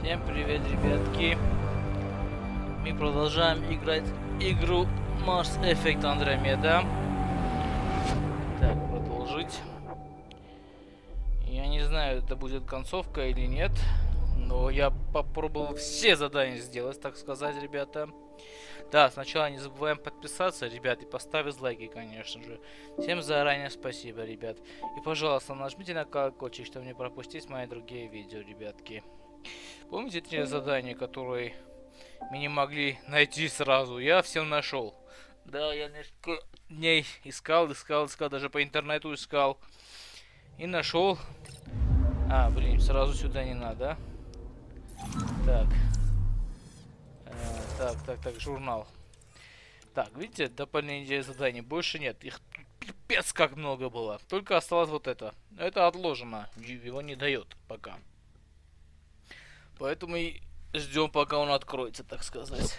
Всем привет, ребятки! Мы продолжаем играть игру Mass Effect Andromeda. Так, продолжить. Я не знаю, это будет концовка или нет, но я попробовал все задания сделать, так сказать, ребята. Да, сначала не забываем подписаться, ребят, и поставить лайки, конечно же. Всем заранее спасибо, ребят. И, пожалуйста, нажмите на колокольчик, чтобы не пропустить мои другие видео, ребятки. Помните те задания, которые мы не могли найти сразу? Я все нашел. Да, я несколько дней искал, даже по интернету искал. И нашел. А, блин, сразу сюда не надо. Так. Так, журнал. Так, видите, дополнение заданий больше нет. Их пипец как много было. Только осталось вот это. Это отложено. Его не дает пока. Поэтому и ждем, пока он откроется, так сказать.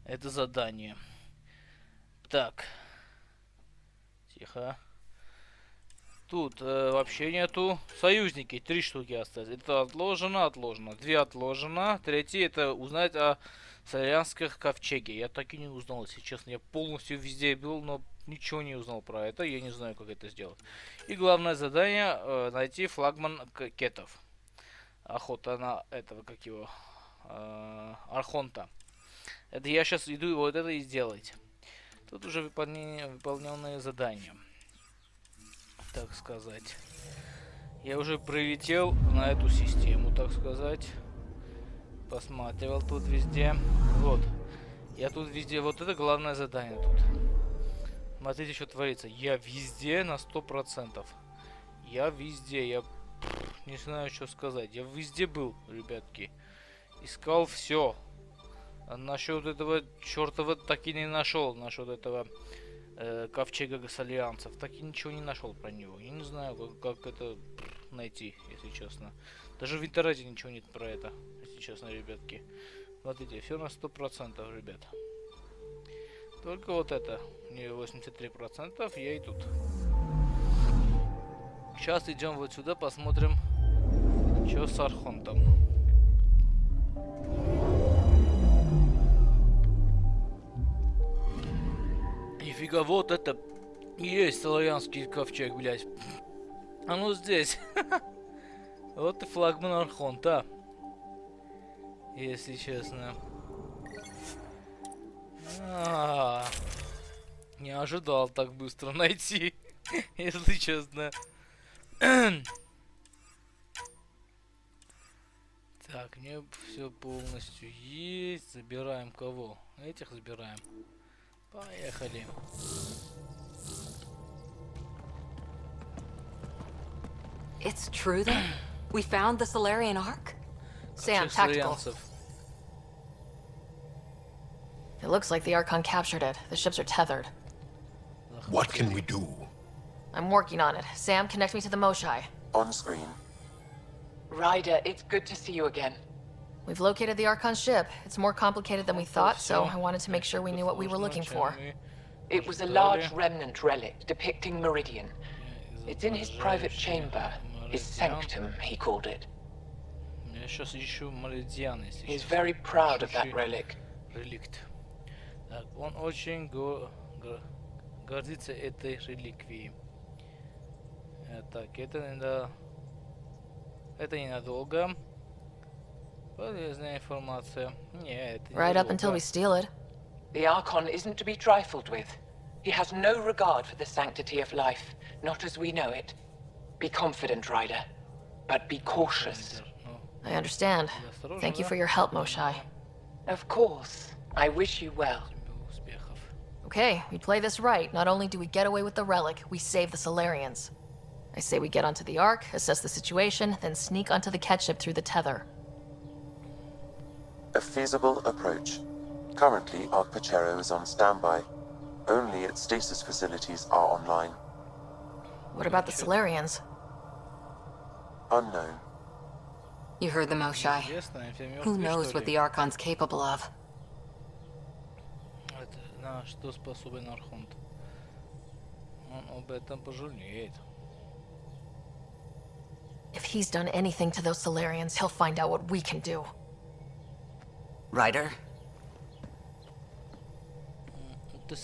Это задание. Так. Тихо. Тут вообще нету. Союзники, 3 штуки остались. Это отложено. 2 отложено. 3 это узнать о славянских ковчеге. Я так и не узнал, если честно. Я полностью везде был, но ничего не узнал про это. Я не знаю, как это сделать. И главное задание найти флагман кетов. Охота на этого, как его, Архонта. Это я сейчас иду вот это и сделать. Тут уже выполненные задания, так сказать. Я уже прилетел на эту систему, так сказать. Посматривал тут везде. Вот. Я тут везде. Вот это главное задание тут. Смотрите, что творится. Я везде на 100%. Я везде. Я не знаю, что сказать. Я везде был, ребятки. Искал все. А насчет этого чертова так и не нашел. Насчет этого ковчега гасалианцев. Так и ничего не нашел про него. Я не знаю, как это найти, если честно. Даже в интернете ничего нет про это, если честно, ребятки. Смотрите, все на 100%, ребят. Только вот это. Не 83%, я и тут. Сейчас идем вот сюда, посмотрим, что с Архонтом. Нифига, вот это есть славянский ковчег, блядь. А ну здесь. Вот и флагман Архонта. Если честно. Не ожидал так быстро найти. Если честно. Так, мне все полностью есть. Забираем кого? Этих забираем. Поехали. It's true then? We found the Solarian Ark? Sam, tactical. It looks like the Archon captured it. The ships are tethered. What can we do? I'm working on it. Sam, connect me to the Moshai. On screen. Ryder, it's good to see you again. We've located the Archon ship. It's more complicated than we thought, so I wanted to make sure we knew what we were looking for. It was a large remnant relic depicting Meridian. It's in his private chamber. His sanctum, he called it. He's very proud of that relic. Так, он очень гордится этой реликвией. Так, это ненадолго. Полезная информация. Нет, это Right up until we steal it. The Archon isn't to be trifled with. He has no regard for the sanctity of life, not as we know it. Be confident, Ryder, but be cautious. I understand. Thank you for your help, Moshai. Of course. I wish you well. Okay, we play this right. Not only do we get away with the relic, we save the Solarians. I say we get onto the Ark, assess the situation, then sneak onto the Ket ship through the tether. A feasible approach. Currently, Ark Pachero is on standby. Only its stasis facilities are online. What about the Solarians? Unknown. You heard the Moshai. Who knows what the Archon's capable of? На что способен Архонт? Он об этом пожалеет. If he's done anything to those Solarians, he'll find out what we can do. Ryder,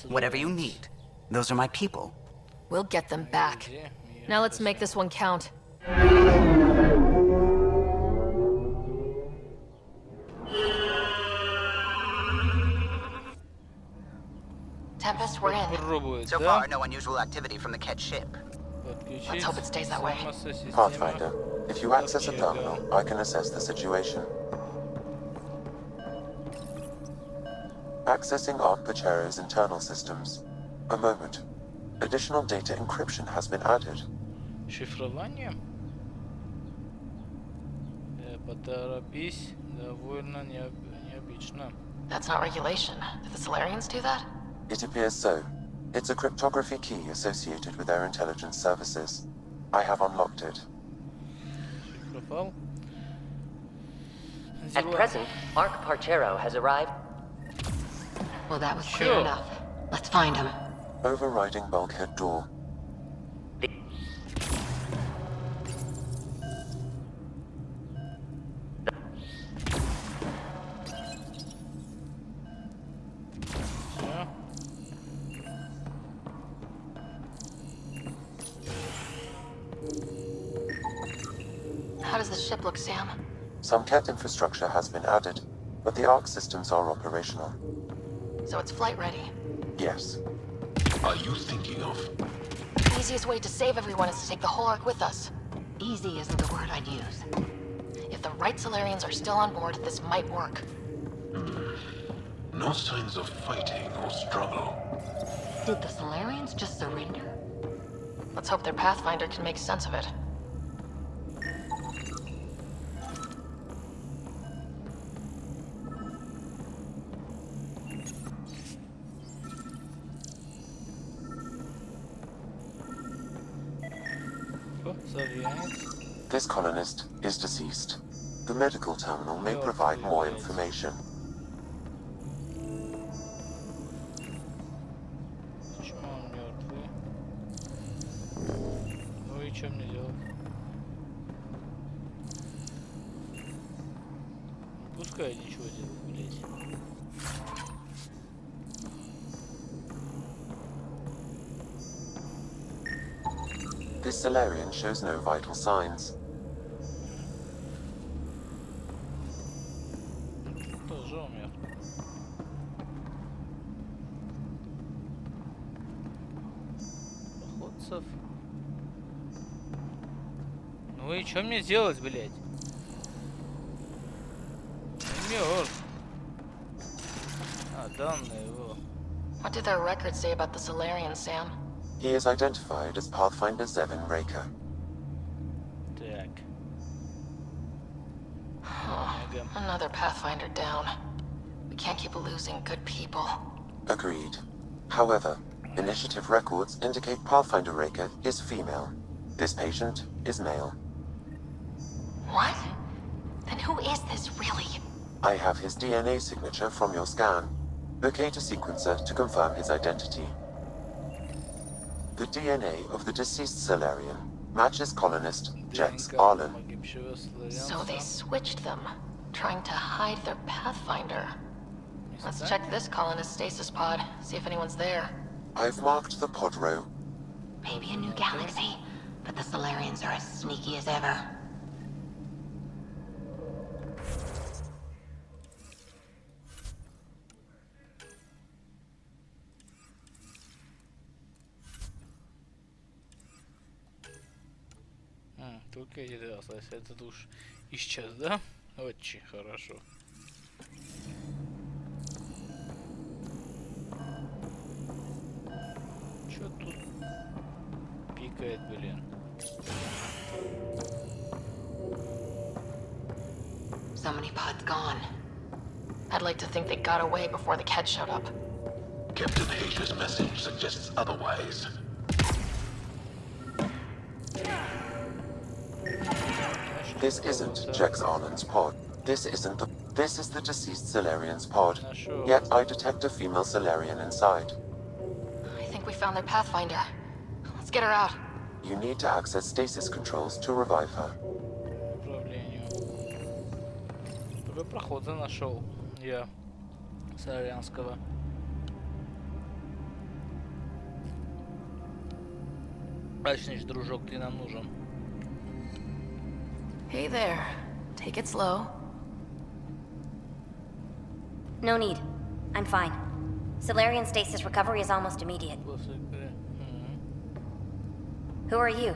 whatever you need. Those are my people. We'll get them back. Now let's make this one count. Tempest, we're in. Попробует, So да? far, no unusual activity from the Ket ship. Подключить Let's hope it stays that way. самосистема. Pathfinder, if you access a Ковчега. terminal, I can assess the situation. Accessing Ark Pachero's internal systems. A moment. Additional data encryption has been added. Шифрование? Поторопись, довольно необычно. That's not regulation. Did the Solarians do that? It appears so. It's a cryptography key associated with their intelligence services. I have unlocked it. Шифровал. At Дела. present, Ark Parchero has arrived. Well, that was clear Sure. enough. Let's find him. Overriding bulkhead door. Всё. How does the ship look, Sam? Some Ket infrastructure has been added, but the Ark systems are operational. So it's flight ready. Yes. Are you thinking of? The easiest way to save everyone is to take the whole Ark with us. Easy isn't the word I'd use. If the right Solarians are still on board, this might work. No signs of fighting or struggle. Did the Solarians just surrender? Let's hope their Pathfinder can make sense of it. О, Солярянец. This colonist is deceased. The medical terminal may provide more information. Почему он мертвый? Ну и что мне делать? Пускай ничего делать, блять. This Solarian shows no vital signs. Тоже умер. Походцев. Ну и что мне делать, блять? Мертв. А, данные его. What do their records say about the Solarians, Sam? He is identified as Pathfinder Zevin Raker. Так. Ага. Another Pathfinder down. We can't keep losing good people. Agreed. However, initiative records indicate Pathfinder Raker is female. This patient is male. What? Then who is this, really? I have his DNA signature from your scan. Locate a sequencer to confirm his identity. The DNA of the deceased Solarian matches colonist Jex ДНК Arlen. погибшего So they славянца. switched them, trying to hide their Pathfinder. Let's check this colonist stasis pod, see if anyone's there. I've marked the pod row. Maybe a new galaxy, but the Solarians are as sneaky as ever. Только эти два остались. Этот уж исчез, да? Очень хорошо. Чё тут пикает, блин? So many pods gone. I'd like to think they got away before the Ket showed up. Captain Hager's message suggests otherwise. This isn't Jex Arlen's pod. This is the deceased Solarian's pod. Yet I detect a female Solarian inside. I think we found their Pathfinder. Let's get her out. You need to access stasis controls to revive her. Уже прохода нашел я Солярянского. Значит, дружок, ты нам нужен. Hey there. Take it slow. No need. I'm fine. Solarian stasis recovery is almost immediate. Who are you?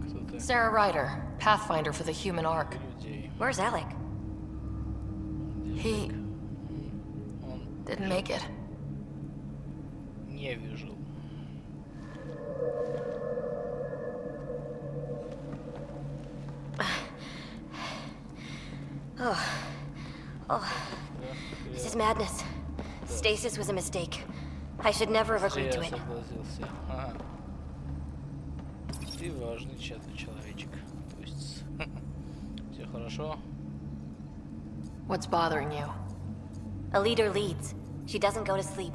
Кто ты? Sarah Ryder, Pathfinder for the human Ark. Людей. Where's Alec? He Он didn't make it. не выжил. This is madness. Stasis was a mistake. I should never have agreed to Я it. согласился. Ага. Ты важный человечек. То есть все хорошо. What's bothering you? A leader leads. She doesn't go to sleep.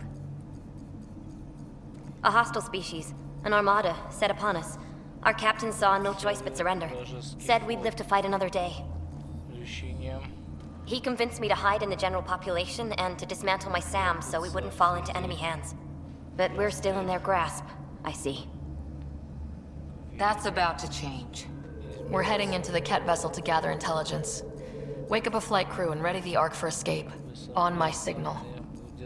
A hostile species, an armada, set upon us. Our captain saw no choice but surrender. Said we'd live to fight another day. Ощущением. He convinced me to hide in the general population and to dismantle my SAM so we wouldn't fall into enemy hands. But we're still in their grasp, I see. That's about to change. We're heading into the Ket vessel to gather intelligence. Wake up a flight crew and ready the Ark for escape. On my signal.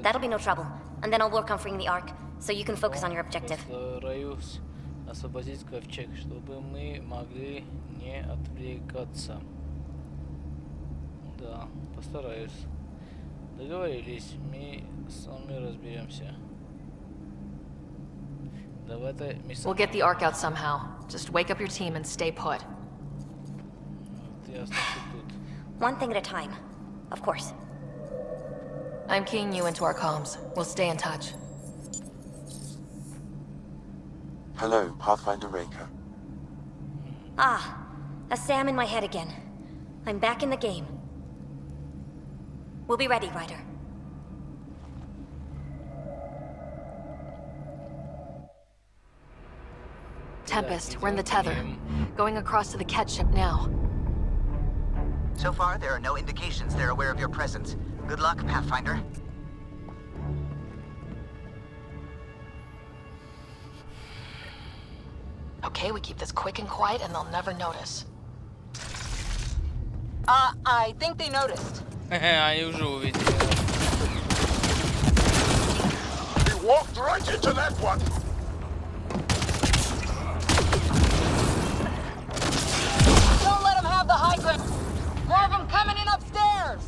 That'll be no trouble. And then I'll work on freeing the Ark, so you can focus on your objective. Постараюсь освободить ковчег, чтобы мы могли не отвлекаться. Да, постараюсь. Договорились, мы с вами разберемся. Давайте мы We'll get the Ark out somehow. Just wake up your team and stay put. Я останусь тут. One thing at a time. Of course. I'm keying you into our comms. We'll stay in touch. Hello, Pathfinder Raker. Ah, a SAM in my head again. I'm back in the game. We'll be ready, Ryder. Tempest, we're in the tether. Going across to the Ket ship now. So far, there are no indications they're aware of your presence. Good luck, Pathfinder. Okay, we keep this quick and quiet and they'll never notice. I think they noticed. Они уже увидели. He walked right into that one! Don't let them have the high ground. More of them coming in upstairs.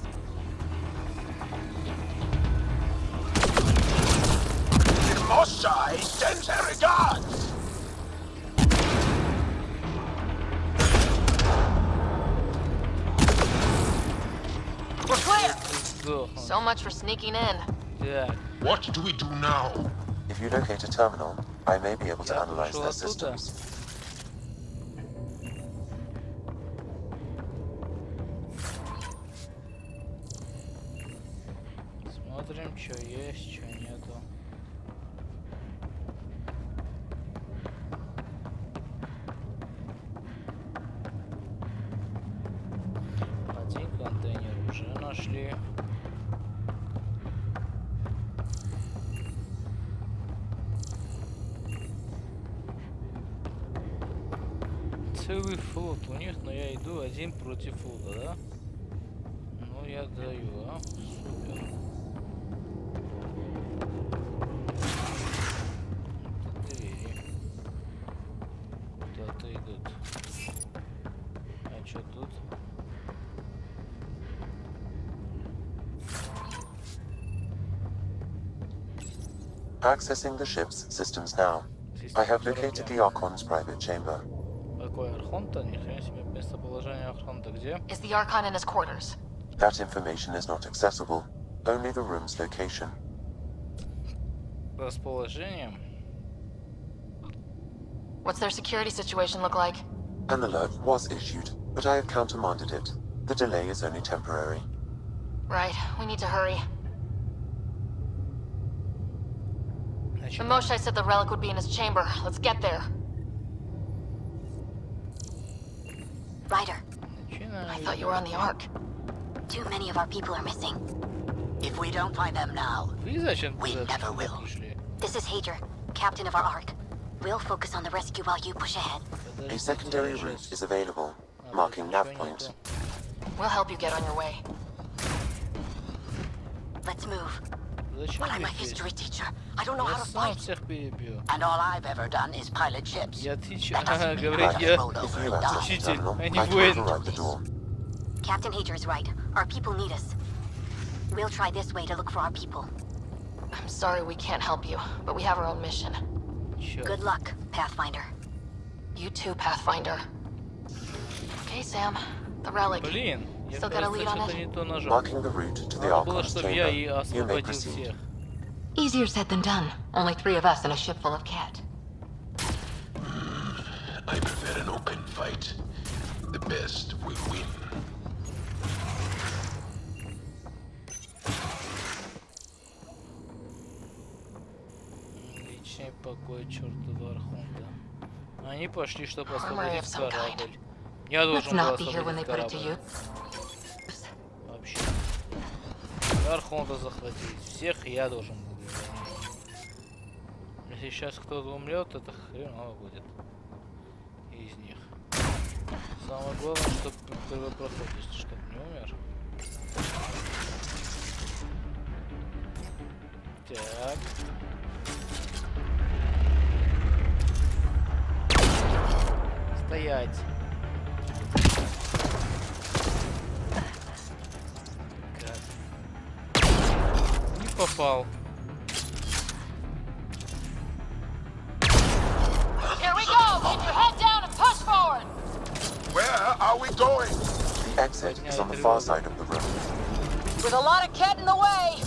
Mossa extends her regards! We're clear! Сдохнут. So much for sneaking in. Так, What do we do now? If you locate a terminal, I may be able to Yeah, analyze sure, their I'll do that. systems. смотрим, что есть, что нету. Один контейнер уже нашли. Целый флот у них, но я иду один против флота, да? Ну я даю, а? Супер. Это двери. Куда-то идут. А что тут? Accessing the ship's systems now. I have located the Archon's private chamber. Какой Архонта? Ни хрена себе, местоположение Архонта где? Is the Archon in his quarters? That information is not accessible, only the room's location. Расположение. What's their security situation look like? An alert was issued, but I have countermanded it. The delay is only temporary. Right, we need to hurry. Значит, Moshe said the relic would be in his chamber. Let's get there. Ryder, I thought you were on the Ark. Too many of our people are missing. If we don't find them now, Вы зачем we туда never will. пришли? This is Hager, captain of our Ark. We'll focus on the rescue while you push ahead. A secondary route is available, marking nav point. We'll help you get on your way. Let's move. Зачем But I'm a вы здесь? history teacher. I don't know how Я to сам fight. всех перебью. And all I've ever done is pilot ships. Я тычу. That doesn't mean Говорит, I я rolled If over you and access died. the Учитель, terminal, а I не can воин. override the door. Captain Hager is right. Our people need us. We'll try this way to look for our people. I'm sorry we can't help you, but we have our own mission. Чё? Good luck, Pathfinder. You too, Pathfinder. Okay, Sam. The relic. Блин, я Still got a просто lead on что-то it? не то нажал. Marking the route to the Надо было, Archon's чтобы я chamber. и You may освободил proceed. всех. Easier said than done. Only 3 of us and a ship full of cat. I prefer an open fight. The best will win. Личный покой чертова Архонта. Они пошли, чтобы Armory освободить of some kind. корабль. Я Let's должен был not be here when they освободить put it to корабль. use. Вообще. Архонта захватить. Всех я должен был делать. Если сейчас кто-то умрет, это хреново будет. Из них. Самое главное, чтобы первопроходец, чтобы не умер. Так. Стоять. Гад. Не попал. Here we go! Keep your head down and push forward! Where are we going? The exit is on the far side of the room. With a lot of cat in the way!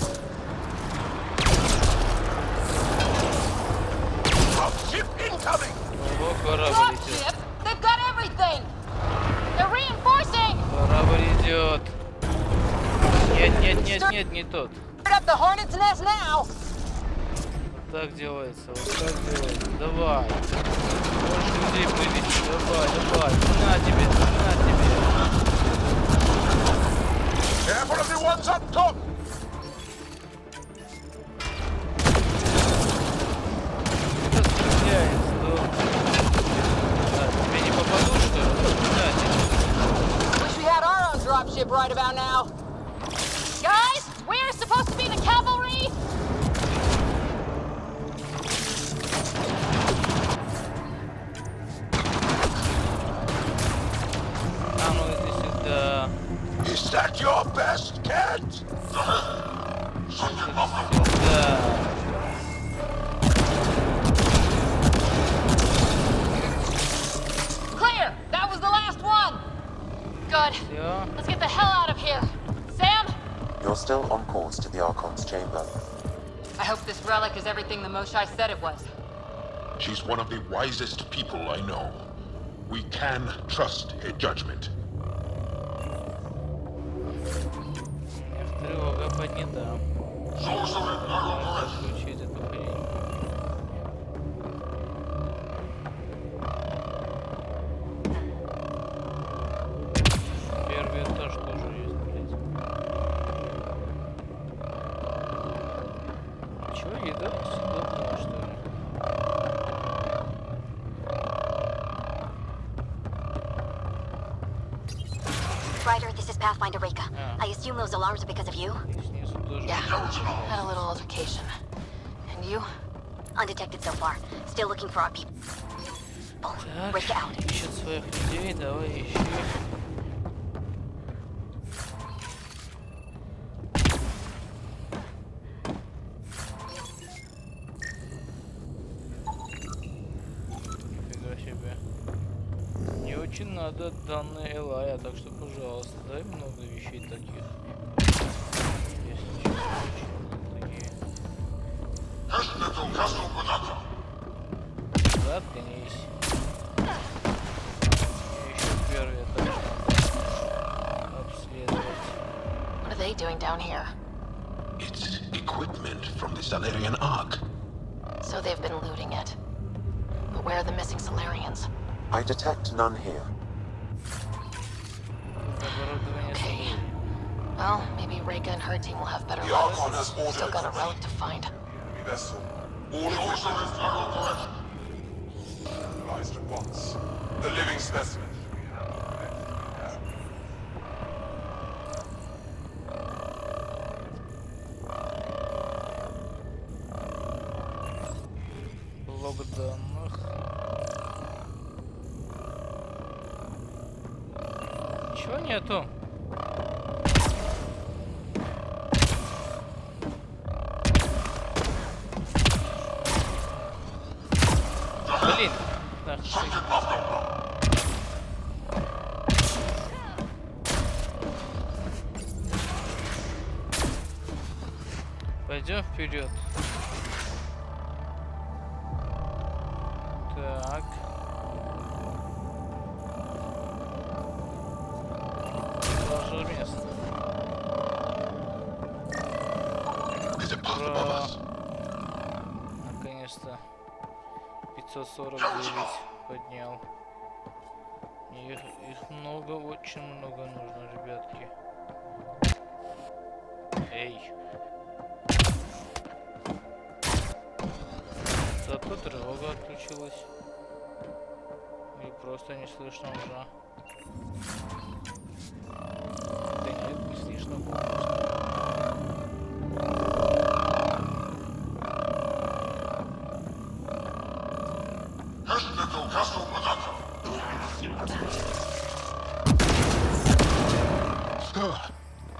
A ship incoming! Ого, корабль идет. Dropship! They've got everything! They're reinforcing! Корабль идет. Нет, нет, нет, нет, не тот. Start up the hornet's nest now! Вот так делается, вот так делается. Давай. Можешь людей привести. Давай, давай. На тебе, на тебе. Careful of the ones up top! Кто стреляет? А, тебе не попаду, что ли? Да, Wish we had our own dropship right about now. Guys, we're supposed to be the cavalry! а ну иди сюда. Is that your best, cat? Сюда. Clear! That was the last one! Good. Все. Let's get the hell out of here. Sam? You're still on course to the Archon's chamber. I hope this relic is everything the Moshai said it was. She's one of the wisest people I know. We can trust her judgment. Тревога поднята. Отключить эту хрень. Первый этаж тоже есть, блядь. Чего, еда съедобная, что ли? Ryder, this is Pathfinder Reka. Ah. I assume those alarms are because of you? И снизу тоже. Yeah, had a little altercation. And you? Undetected so far. Still looking for our people. Так, Reka out. ищет своих людей, давай ищи. Нифига себе. Мне очень надо данные Элая, так что, пожалуйста, дай много вещей таких. Если что, очень такие. Заткнись. Еще первый этаж надо обследовать. What are they doing down here? It's equipment from the Salarian Ark. So they've been looting it. But where are the missing Solarians? I detect none here. Оборудование Okay. собой. Well, maybe Reika and her team will have better The luck. Archon has ordered Still got a everything. relic to find. Vessel. All officials analyzed at once. The living specimen. Блок данных. Ничего нету. Блин. Так, пойдем вперед. Так. Тоже место. Ура! Наконец-то 549 поднял. Их много, очень много нужно, ребятки. Эй. Зато тревога отключилась. Или просто не слышно уже. Да нет, не слышно полностью.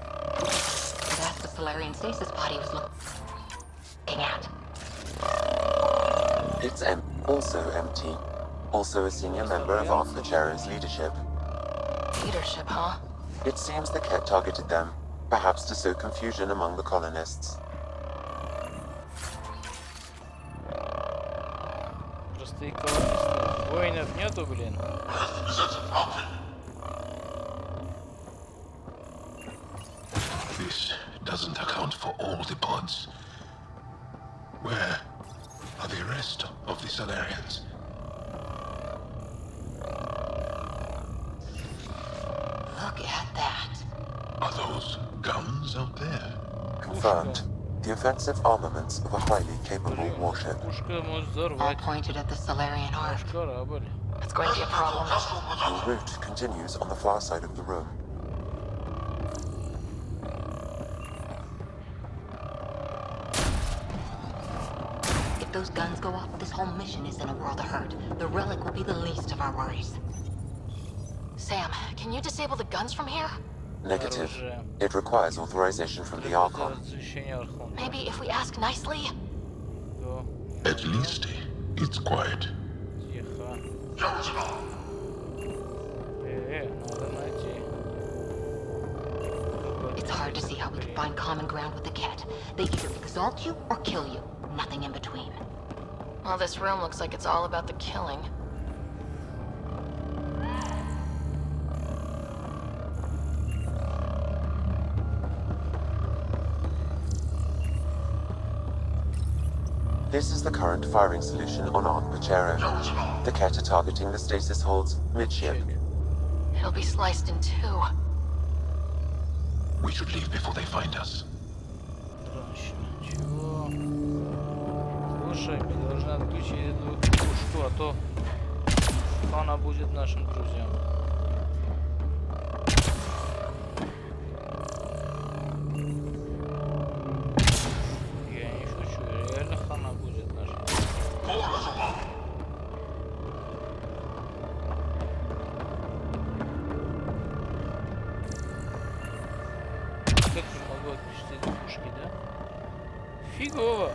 That's the Solarian stasis body was looking at. It's also empty. Also a senior member of Aunt Pachero's leadership. Leadership, huh? It seems the Ket targeted them, perhaps to sow confusion among the colonists. Простые колонисты. Воинов нету, блин. This doesn't account for all the pods. Where are the rest of the Solarians? Look at that. Are those guns out there? Confirmed. The offensive armaments of a highly capable warship. Пушка может All взорвать pointed at the Solarian наш ark. корабль. It's going to be a problem. Your route continues on the far side of the room. If those guns go off, this whole mission is in a world of hurt. The relic will be the least of our worries. Sam, can you disable the guns from here? Negative. Оружие. It requires authorization from the Archon. Разрешение Архонта. Maybe if we ask nicely? Go. At least it's quiet. Тихо. Надо найти. It's hard to see how we can find common ground with the Ket. They either exalt you or kill you. Nothing in between. Well, this room looks like it's all about the killing. This is the current firing solution on Aunt Pachero. The Ket are targeting the stasis holds midship. It'll be sliced in two. We should leave before they find us. Чего? Слушай, мы должны отключить эту пушку, а то она будет нашим друзьям. Я не шучу, реально хана будет нашим. Как же могу отключить эти пушки, да? Фигово!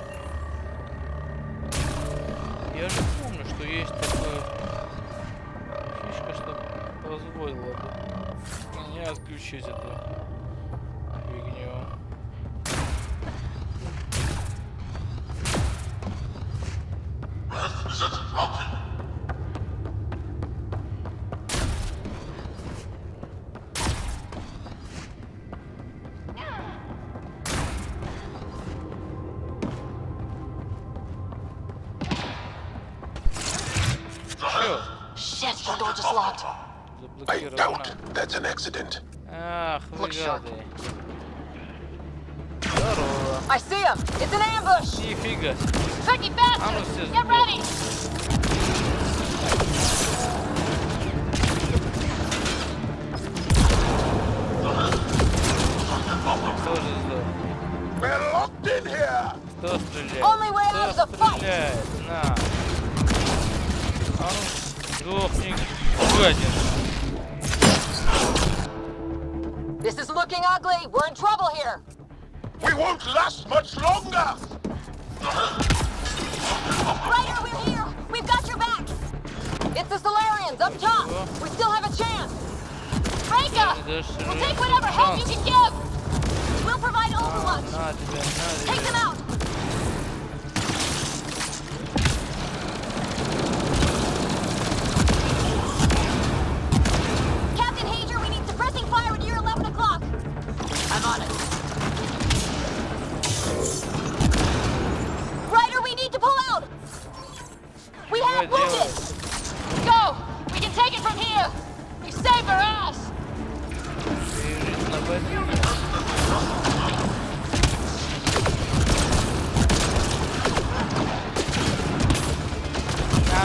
Я же помню, что есть такая фишка, что позволила бы мне отключить эту фигню. Shit, the door just locked. I Заблокировано. doubt that's an accident. Ах, вы Look sharp. гады. I see him! It's an ambush! Нифига. Becky, А ну faster! все Get ready! Тоже сдох. We're locked in here! Кто стреляет? Only way out is Кто a fight! стреляет? На. А ну, сдохни, гадина. This is looking ugly! We're in trouble here! We won't last much longer! Ryder, we're here! We've got your back! It's the Solarians up top! We still have a chance! Franca! We'll take whatever help you can give! We'll provide overwatch! На тебя, на Take them тебя. out! Captain Hager, we need suppressing fire at year 11 o'clock! I'm on it. Ryder, we need to pull out! We have Давай, wounded! Go! We can take it from here! You saved our ass! Бежит на бомбе.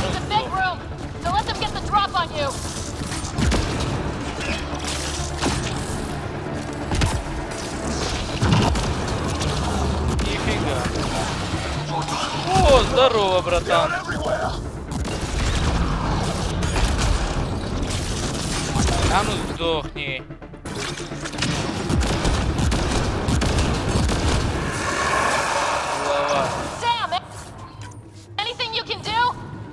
It's a big room! Don't let them get the drop on you! Нифига. О, здорово, братан. Everywhere! А ну сдохни. Голова. Sam! Anything you can do?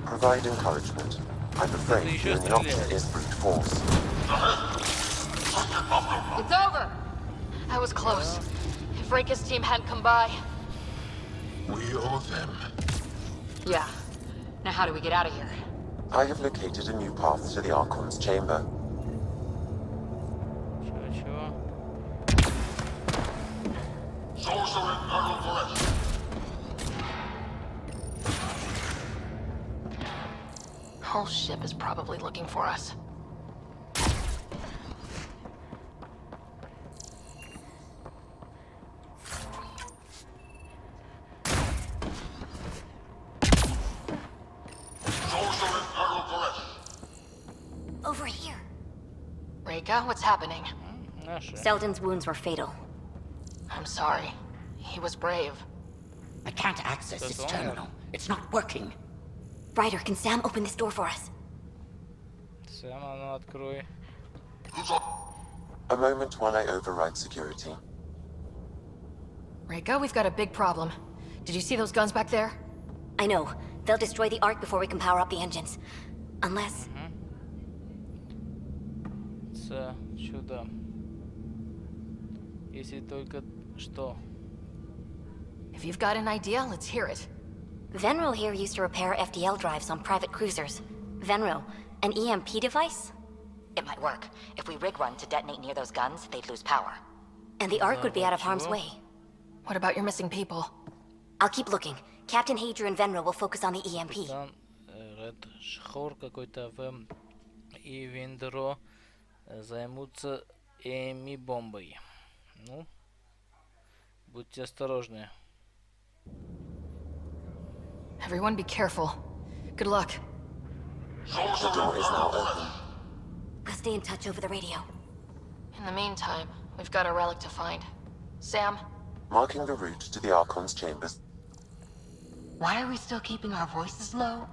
Provide encouragement. I'm afraid еще doing the opposite стреляет. is brute force. It's over! That was close. If Reika's team hadn't come by. We owe them. Yeah. Now how do we get out of here? I have located a new path to the Archon's chamber. Чего? Whole ship is probably looking for us. Over here. Reika, what's happening? Наши. Selden's wounds were fatal. I'm sorry. He was brave. I can't access this That's all. terminal. It's not working. Ryder, can Sam open this door for us? Сэм, а ну открой. A moment while I override security. Reika, we've got a big problem. Did you see those guns back there? I know. They'll destroy the Ark before we can power up the engines. Unless... С чудом. Если только что. If you've got an idea, let's hear it. Venril here used to repair FDL drives on private cruisers. Venril, an EMP device? It might work. If we rig one to detonate near those guns, they'd lose power. And the Ark would be out of harm's Чего? way. What about your missing people? I'll keep looking. Captain Hager and Venril will focus on the EMP. Там Ред Шхор какой-то в и Виндро займутся бомбой. Ну, будьте осторожны. Everyone be careful. Good luck. The door is now open. We'll stay in touch over the radio. In the meantime, we've got a relic to find. Sam, Marking the route to the Archon's chambers. Why are we still keeping our voices low?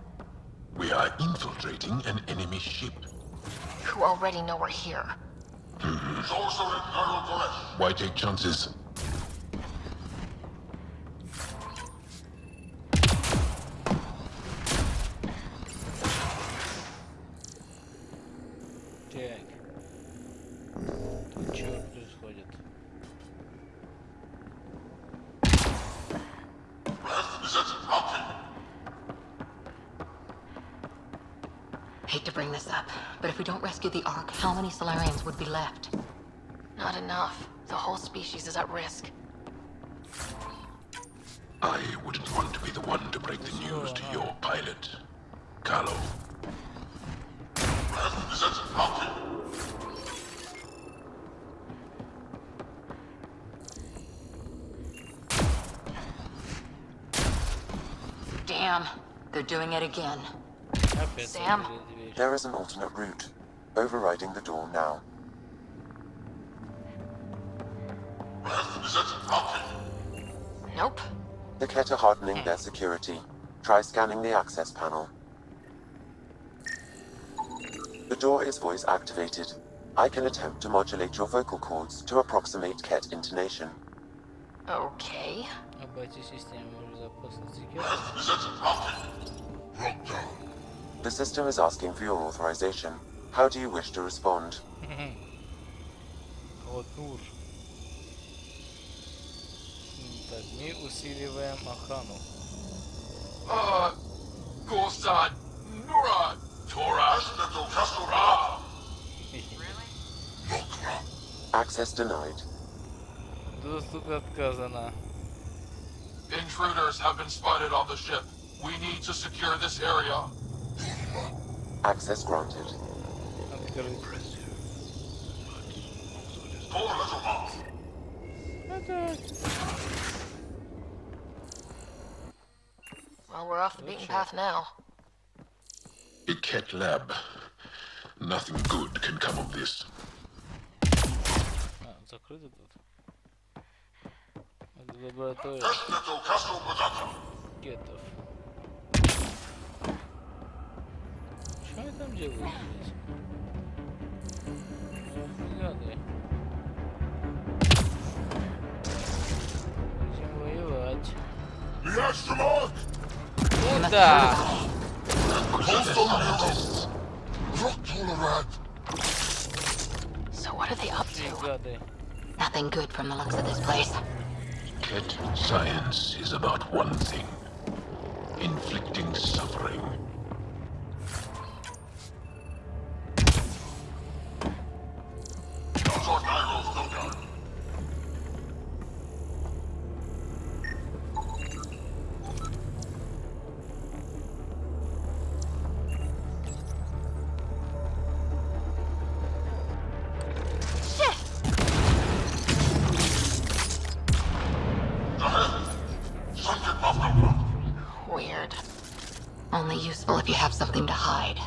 We are infiltrating an enemy ship. who already know we're here. Why take chances? Так. Тут что происходит? Hate to bring this up, but if we don't rescue the Ark, how many Solarians would be left? Not enough. The whole species is at risk. I wouldn't want to be the one to break the news to your pilot, Carlo. Damn, they're doing it again. Опять Sam? закрыли дверь. There is an alternate route. Overriding the door now. Nope. The Ket are hardening their security. Try scanning the access panel. The door is voice activated. I can attempt to modulate your vocal cords to approximate Ket intonation. Okay. Обойти систему безопасности Кета. The system is asking for your authorization. How do you wish to respond? Вот Нур. Так, мы усиливаем охрану. Gorsan, Nura, Torah, Kasura. Access denied. Доступ отказано. Intruders have been spotted on the ship. We need to secure this area. Access granted. Открыть. Well, we're off the beaten path now. A Ket lab. Nothing good can come of this. А, закрыто тут. Это лаборатория Кетов. Что они там делают здесь? Гады. Будем воевать. Куда? So what are they up to? Гады. Nothing good from the looks of this place. Ket science is about one thing. Inflicting suffering. Weird. Only useful if you have something to hide.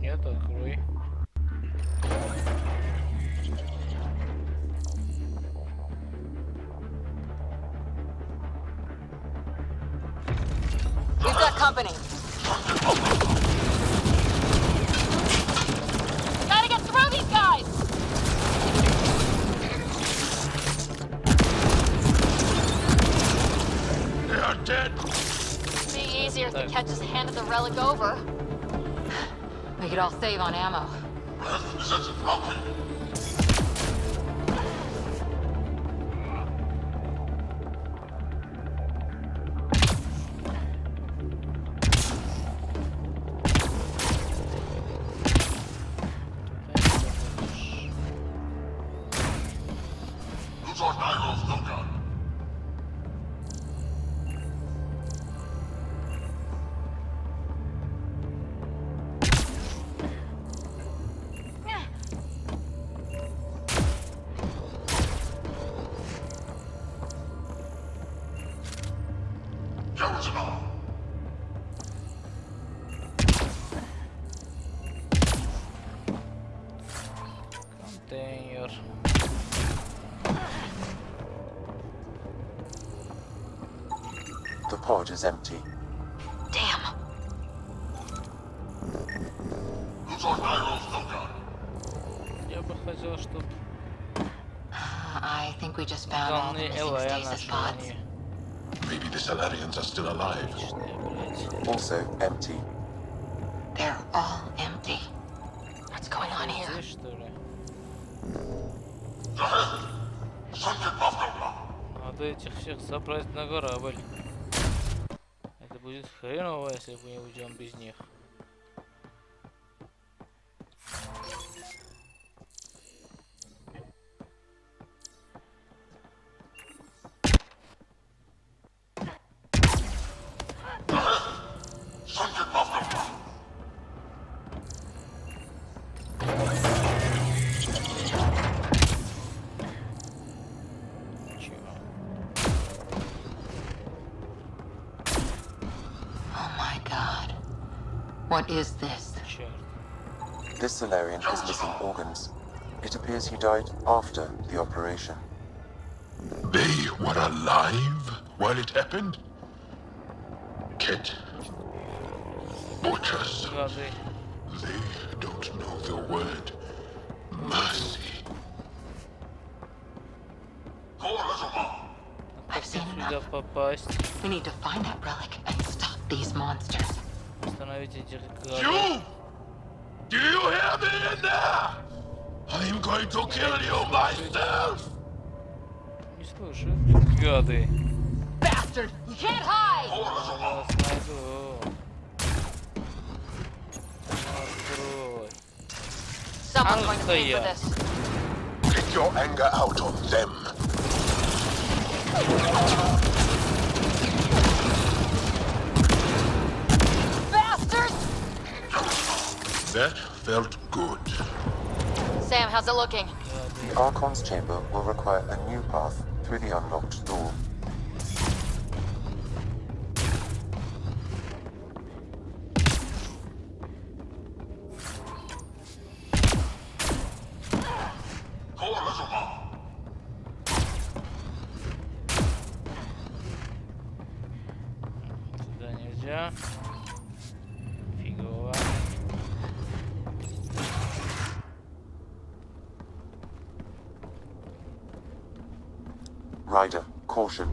Нет, открой. We've got company. Gotta get through these guys! They are dead. Be easier if the Ket just handed the relic over. We could all save on ammo. Контейнер. The pod is empty. Damn. Я бы хотел, чтобы I think we just found all the данные missing ЛА stasis нашли. pods. Они Maybe the Salarians are still alive. личные, блядь. Also empty. They're all empty. on here? Здесь, что ли? Надо этих всех собрать на корабль. Это будет хреново, если мы не уйдем без них. What is this? This Solarian is missing organs. It appears he died after the operation. They were alive while it happened? Kit. Butchers. They don't know the word mercy. I've seen Сюда enough. попасть. We need to find that relic and stop these monsters. Остановить этих гадов. You! Do you hear me in there? I'm going to kill you myself! Не слышу. Гады. Bastard! You can't hide! Вас найду. Открой. Someone's going to pay for this. Get your anger out on them. Bastards! That felt good. Sam, how's it looking? The Archon's chamber will require a new path through the unlocked door. Сюда нельзя. Фигово. Ryder, caution.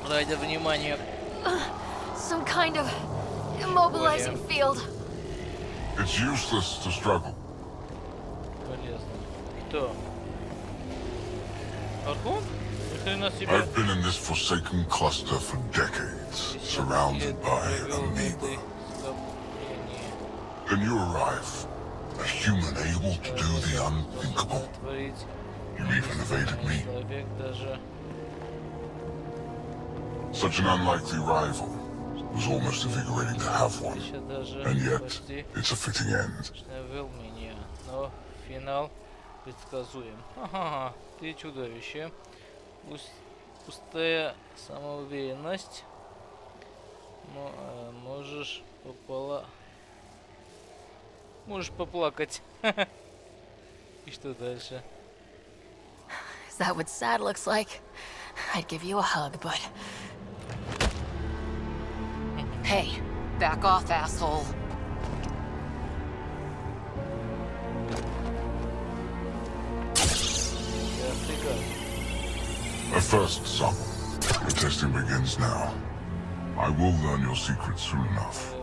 Райдер, внимание. Some kind of immobilizing field. It's useless to struggle. Полезно. Кто? Архон? Ни хрена себе. I've been in this forsaken cluster for decades, surrounded by amoeba. Then you arrive, a human able to do the unthinkable. Творить. You even evaded me. Человек даже. Such an unlikely rival. It was almost invigorating to have one. Еще даже And yet, почти it's a fitting end. вел меня. Но финал предсказуем. Ага, ты чудовище. Пустая самоуверенность. Но можешь можешь поплакать. И что дальше? Is that what sad looks like? I'd give you a hug, but... Hey, back off, asshole. A first son. Your testing begins now. I will learn your secrets soon enough.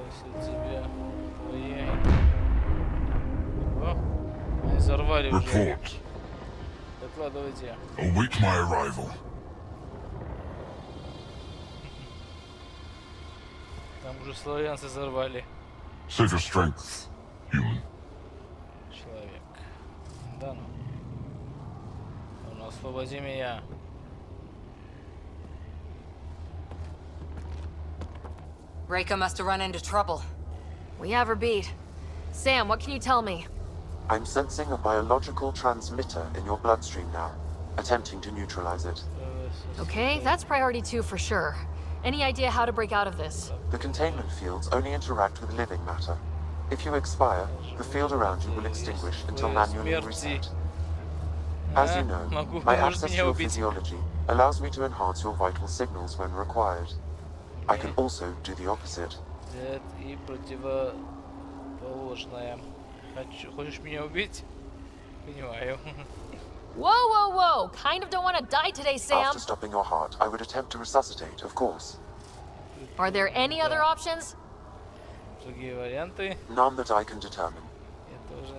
Взорвали уже. Report. Докладывайте. Await my arrival. Там уже славянцы взорвали. Save your strength, human. Человек. Да ну. Ну, освободи меня. Reika must have run into trouble. We have her beat. Sam, what can you tell me? I'm sensing a biological transmitter in your bloodstream now, attempting to neutralize it. Okay, that's priority 2 for sure. Any idea how to break out of this? The containment fields only interact with living matter. If you expire, the field around you will extinguish until manually reset. As you know, my access to your physiology allows me to enhance your vital signals when required. I can also do the opposite. И противоположное. Хочешь меня убить? Понимаю. Whoa, whoa, whoa! Kind of don't want to die today, Sam. After stopping your heart, I would attempt to resuscitate, of course. Are there any other options? Другие варианты. None that I can determine. Я тоже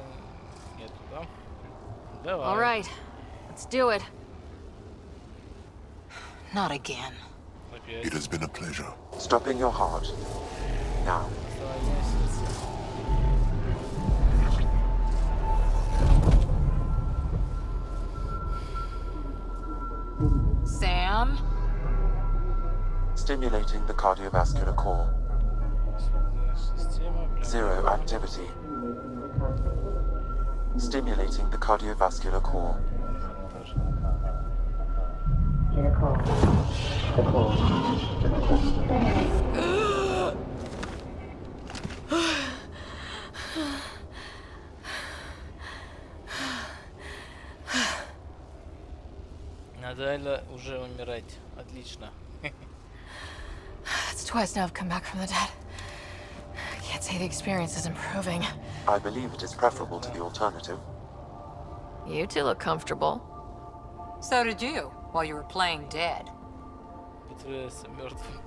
нету, да? Давай. All right, let's do it. Not again. Опять. It has been a pleasure. Stopping your heart. Now. Оставание сердца. Sam? Stimulating the cardiovascular core. Система. Zero activity. Stimulating the cardiovascular core. Надо уже умирать. Отлично. It's twice now I've come back from the dead. Can't say the experience is improving. I believe it is preferable to the alternative. You two look comfortable. So did you, while you were playing dead. Притворяется мертвым.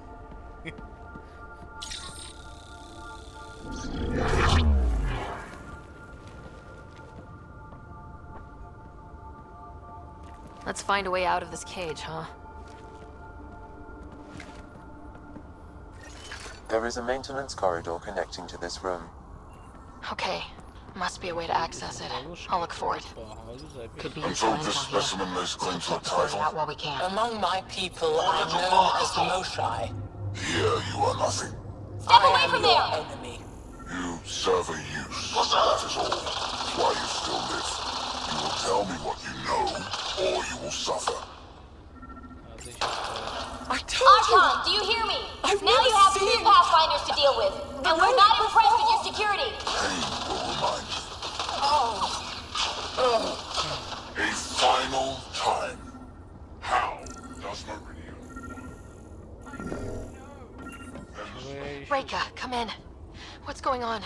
Let's find a way out of this cage, huh? There is a maintenance corridor connecting to this room. Okay. Must be a way to access it. I'll look for it. Could be I'm told this specimen lays claim to a sort it title. out while we can. Among my people, I'm known as the Moshai. Here you are nothing. Step I away am from your there! enemy. You serve a use. That is all. Why you still live. You will tell me what you know, or you will suffer. I told you! Archon, do you hear me? I've Now never you have seen- two Pathfinders to deal with, and we're not impressed with your security. Pain will remind you. Oh, A final time. How does Meridian work? Reka, come in. What's going on?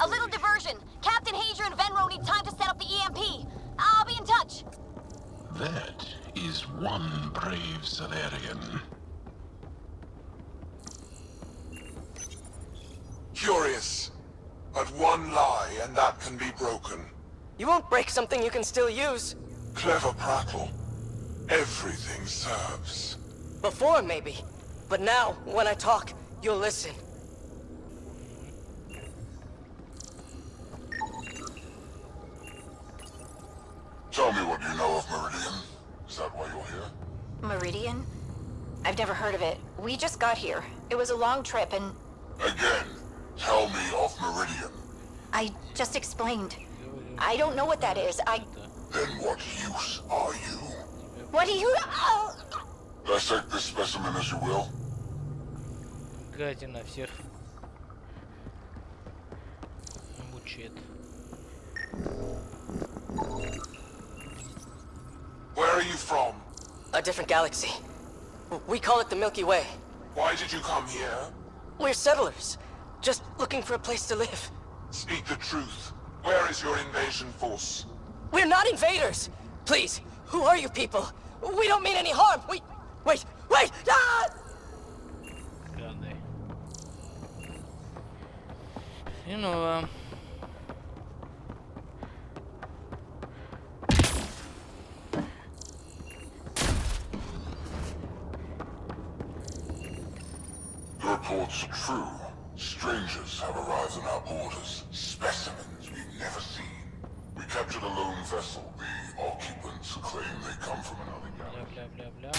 A little diversion. Captain Hager and Venro need time to set up the EMP. I'll be in touch. That is one brave Solarian. Curious. But one lie, and that can be broken. You won't break something you can still use. Clever prattle. Everything serves. Before, maybe. But now, when I talk, you'll listen. Tell me what you know of Meridian. Is that why you're here? Meridian? I've never heard of it. We just got here. It was a long trip and Again, tell me of Meridian. I just explained. I don't know what that is. Then what use are you? What do you... Oh! Dissect this specimen as you will. Гадина всех мучает. Where are you from? A different galaxy. We call it the Milky Way. Why did you come here? We're settlers. Just looking for a place to live. Speak the truth. Where is your invasion force? We're not invaders! Please, who are you people? We don't mean any harm! Wait! Ah! Гады. Хреново. The reports are true. Strangers have arrived on our borders. Specimens we've never seen. We captured a lone vessel. The occupants claim they come from another galaxy. Бля-бля-бля-бля.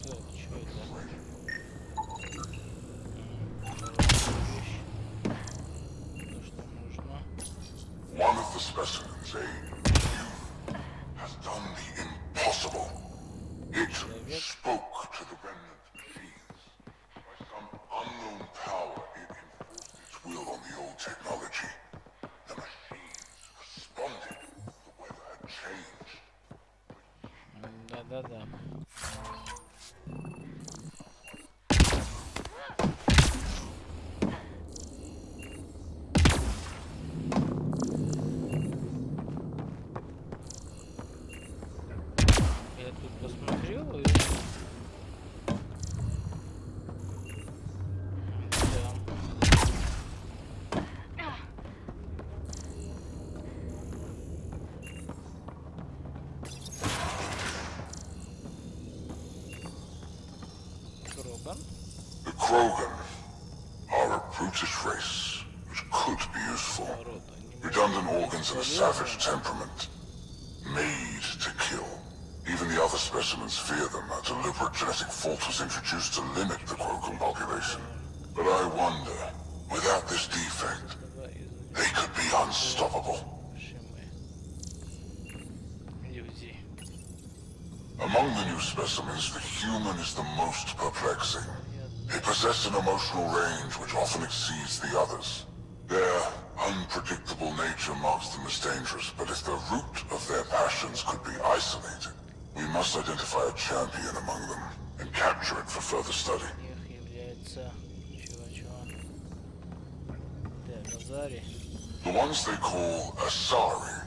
Так, чё это? То, что нужно. One of the specimens, a youth, has done the impossible. It spoke to the remnant machines. By some unknown power, it enforced its will on the old technology. The machines responded. The weather had changed. Да-да-да. Я тут посмотрел и... Krogan are a brutish race which could be useful. Redundant organs and a savage temperament. Made to kill. Even the other specimens fear them. A deliberate genetic fault was introduced to limit the Krogan population. But I wonder, without this defect, they could be unstoppable. Among the new specimens, the human is the most perplexing. They possess an emotional range which often exceeds the others. Their unpredictable nature marks them as dangerous, but if the root of their passions could be isolated, we must identify a champion among them and capture it for further study. The ones they call Asari.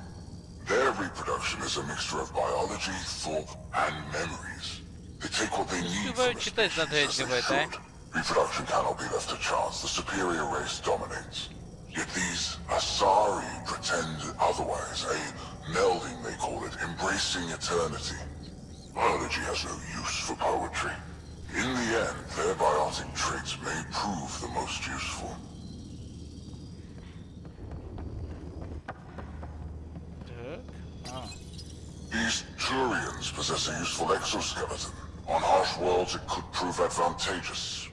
Their reproduction is a mixture of biology, thought, and memories. They take what they need from the species as they should. Reproduction cannot be left to chance. The superior race dominates. Yet these Asari pretend otherwise. A melding, they call it, embracing eternity. Biology has no use for poetry. In the end, their biotic traits may prove the most useful. These Turians possess a useful exoskeleton. On harsh worlds, it could prove advantageous.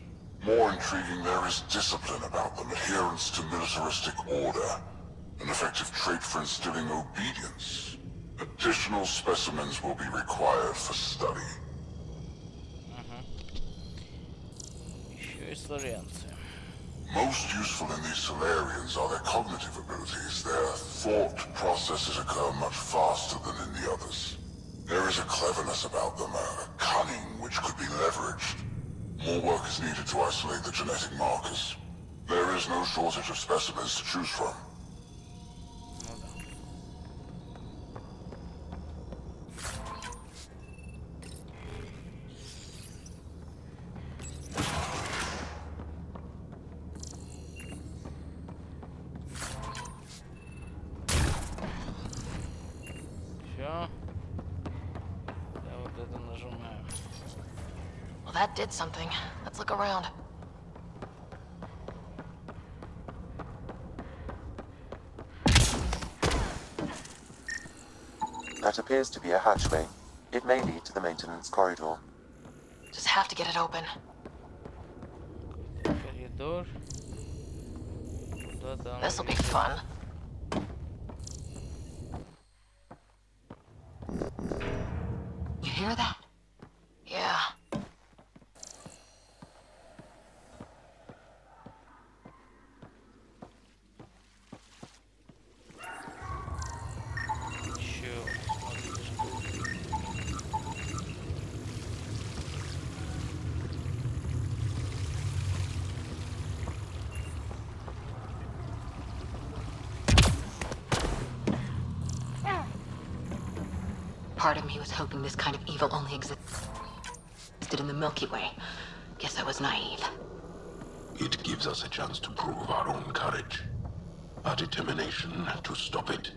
More intriguing, there is discipline about them, adherence to militaristic order, an effective trait for instilling obedience. Additional specimens will be required for study. Most useful in these Solarians are their cognitive abilities. Their thought processes occur much faster than in the others. There is a cleverness about them, a cunning which could be leveraged. More work is needed to isolate the genetic markers. There is no shortage of specimens to choose from. Well, that did something. Let's look around. That appears to be a hatchway. It may lead to the maintenance corridor. Just have to get it open. This'll be fun. You hear that? Yeah. Part of me was hoping this kind of evil only existed in the Milky Way. Guess I was naive. It gives us a chance to prove our own courage. Our determination to stop it.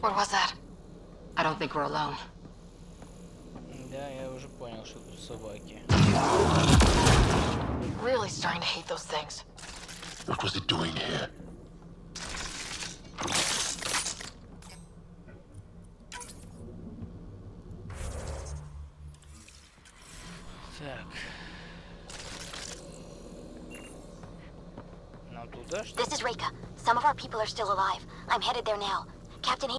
What was that? I don't think we're alone. Да, я уже понял, что тут собаки. Really starting to hate those things. What was it doing here? Так. Нам туда что? This is Reika. Some of our people are still alive. I'm headed there now. Captain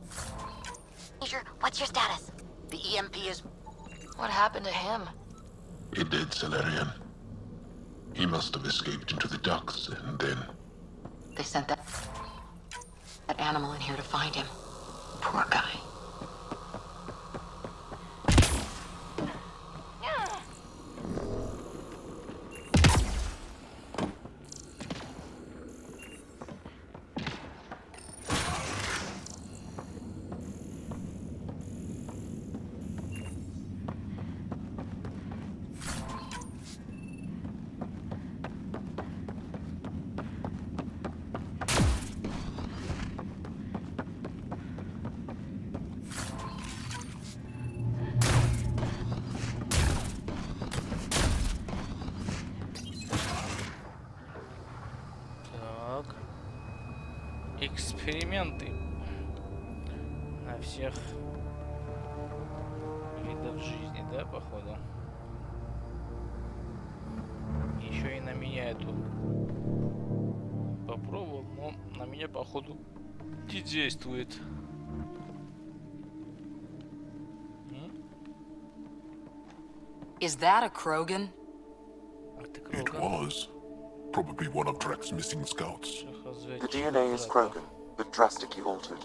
Hazer, what's your status? The EMP is... What happened to him? A dead Solarian. He must have escaped into the ducts and then... They sent that animal in here to find him. Poor guy. эксперименты на всех видов жизни, да, походу. Еще и на меня эту попробовал, но на меня, походу, не действует. Is that a Krogan? It was. Probably one of Drek's missing scouts. The DNA is Krogan, but drastically altered.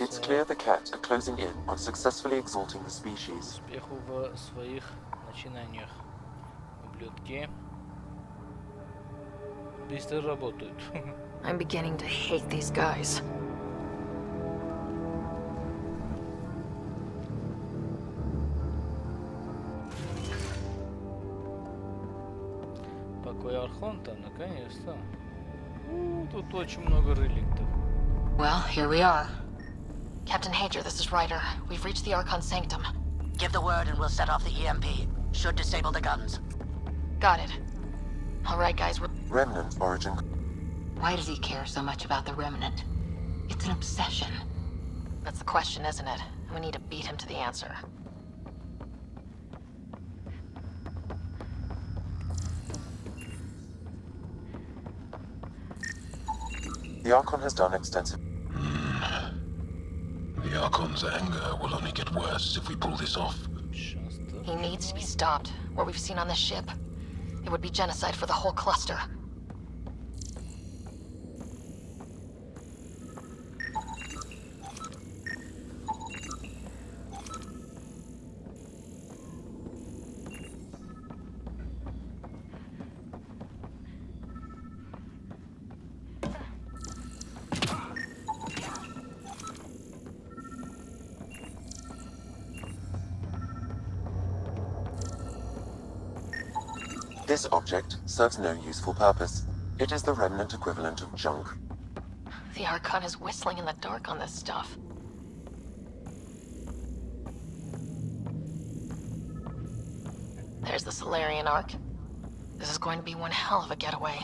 It's clear the Cat are closing in on successfully exalting the species. Успеху в своих начинаниях. Ублюдки быстро работают. I'm beginning to hate these guys. Покой Архонта, наконец-то. Тут очень много реликтов. Well, here we are. Captain Hager, this is Ryder. We've reached the Archon Sanctum. Give the word and we'll set off the EMP. Should disable the guns. Got it. All right, guys, we're... Remnant origin. Why does he care so much about the Remnant? It's an obsession. That's the question, isn't it? We need to beat him to the answer. The Archon has done extensive... The Archon's anger will only get worse if we pull this off. He needs to be stopped. What we've seen on this ship, it would be genocide for the whole cluster. This object serves no useful purpose. It is the Remnant equivalent of junk. The Archon is whistling in the dark on this stuff. There's the Solarian Ark. This is going to be one hell of a getaway.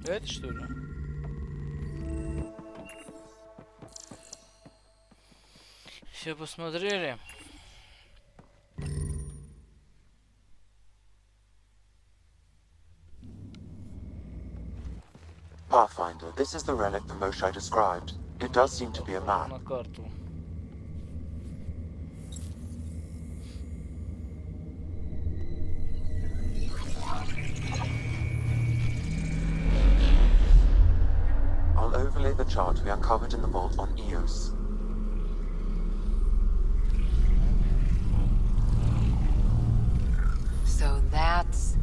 Это что ли? Все посмотрели. Pathfinder, this is the relic the Moshai described. It does seem to be a map. На карту. I'll overlay the chart we uncovered in the vault on Eos. So that's...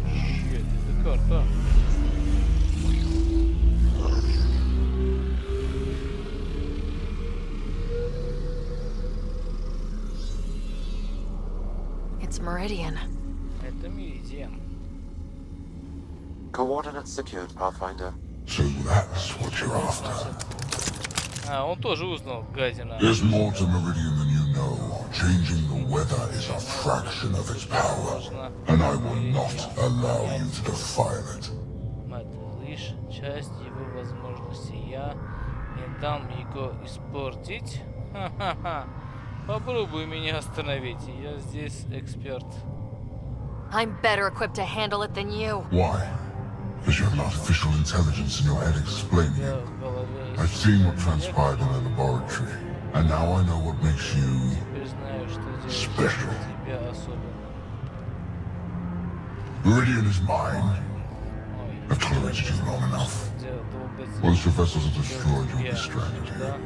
Shit, это карта. It's Meridian. Это Меридиан. Coordinates secured, Pathfinder. So that's what you're after. А, он тоже узнал, гадина. There's more to Meridian than you know. Changing the weather is a fraction of its power, and I will not allow you to defile it. Это лишь часть его возможностей. Я не дам его испортить. Ха-ха-ха. Попробуй меня остановить. Я здесь эксперт. I'm better equipped to handle it than you. Why? Because you have artificial intelligence in your head explaining it. I've seen what transpired in the laboratory, and now I know what makes you special. Meridian is mine. I've tolerated you long enough. Once your vessels are destroyed, you'll be stranded here.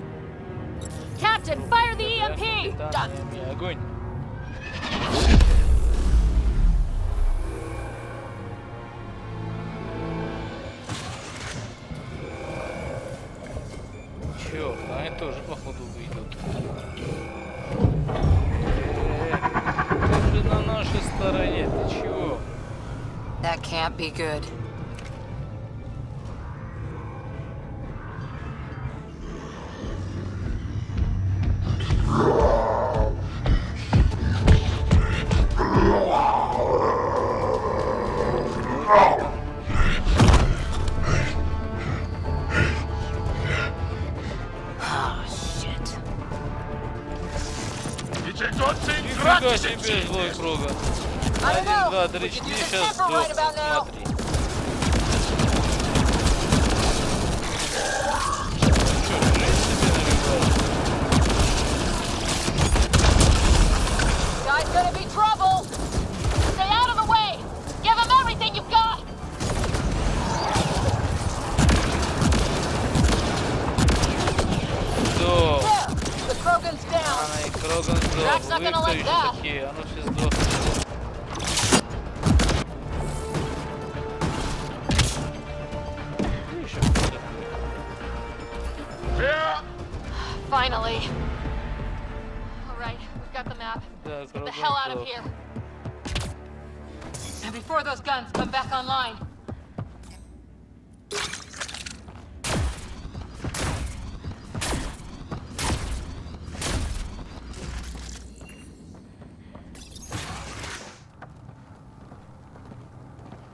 Captain, fire the EMP! Done. Огонь. Черт, они тоже походу выйдут. Ты же на нашей стороне, ты чего? That can't be good. Нифига себе, злой Кроган. 1, 2, 3, 4, сейчас сдохнет, смотри. Guy's gonna be trouble! Stay out of the way! Give him everything you've got! Сдох. There! The Krogan's down! Она и Кроган сдох. Drax not Вы gonna кто like еще that. такие? А ну все сдохнет. Ты еще кто-то. Finally. Alright, we've got the map. Да, Let's get the Кроган hell out of сдох. here. And before those guns come back online.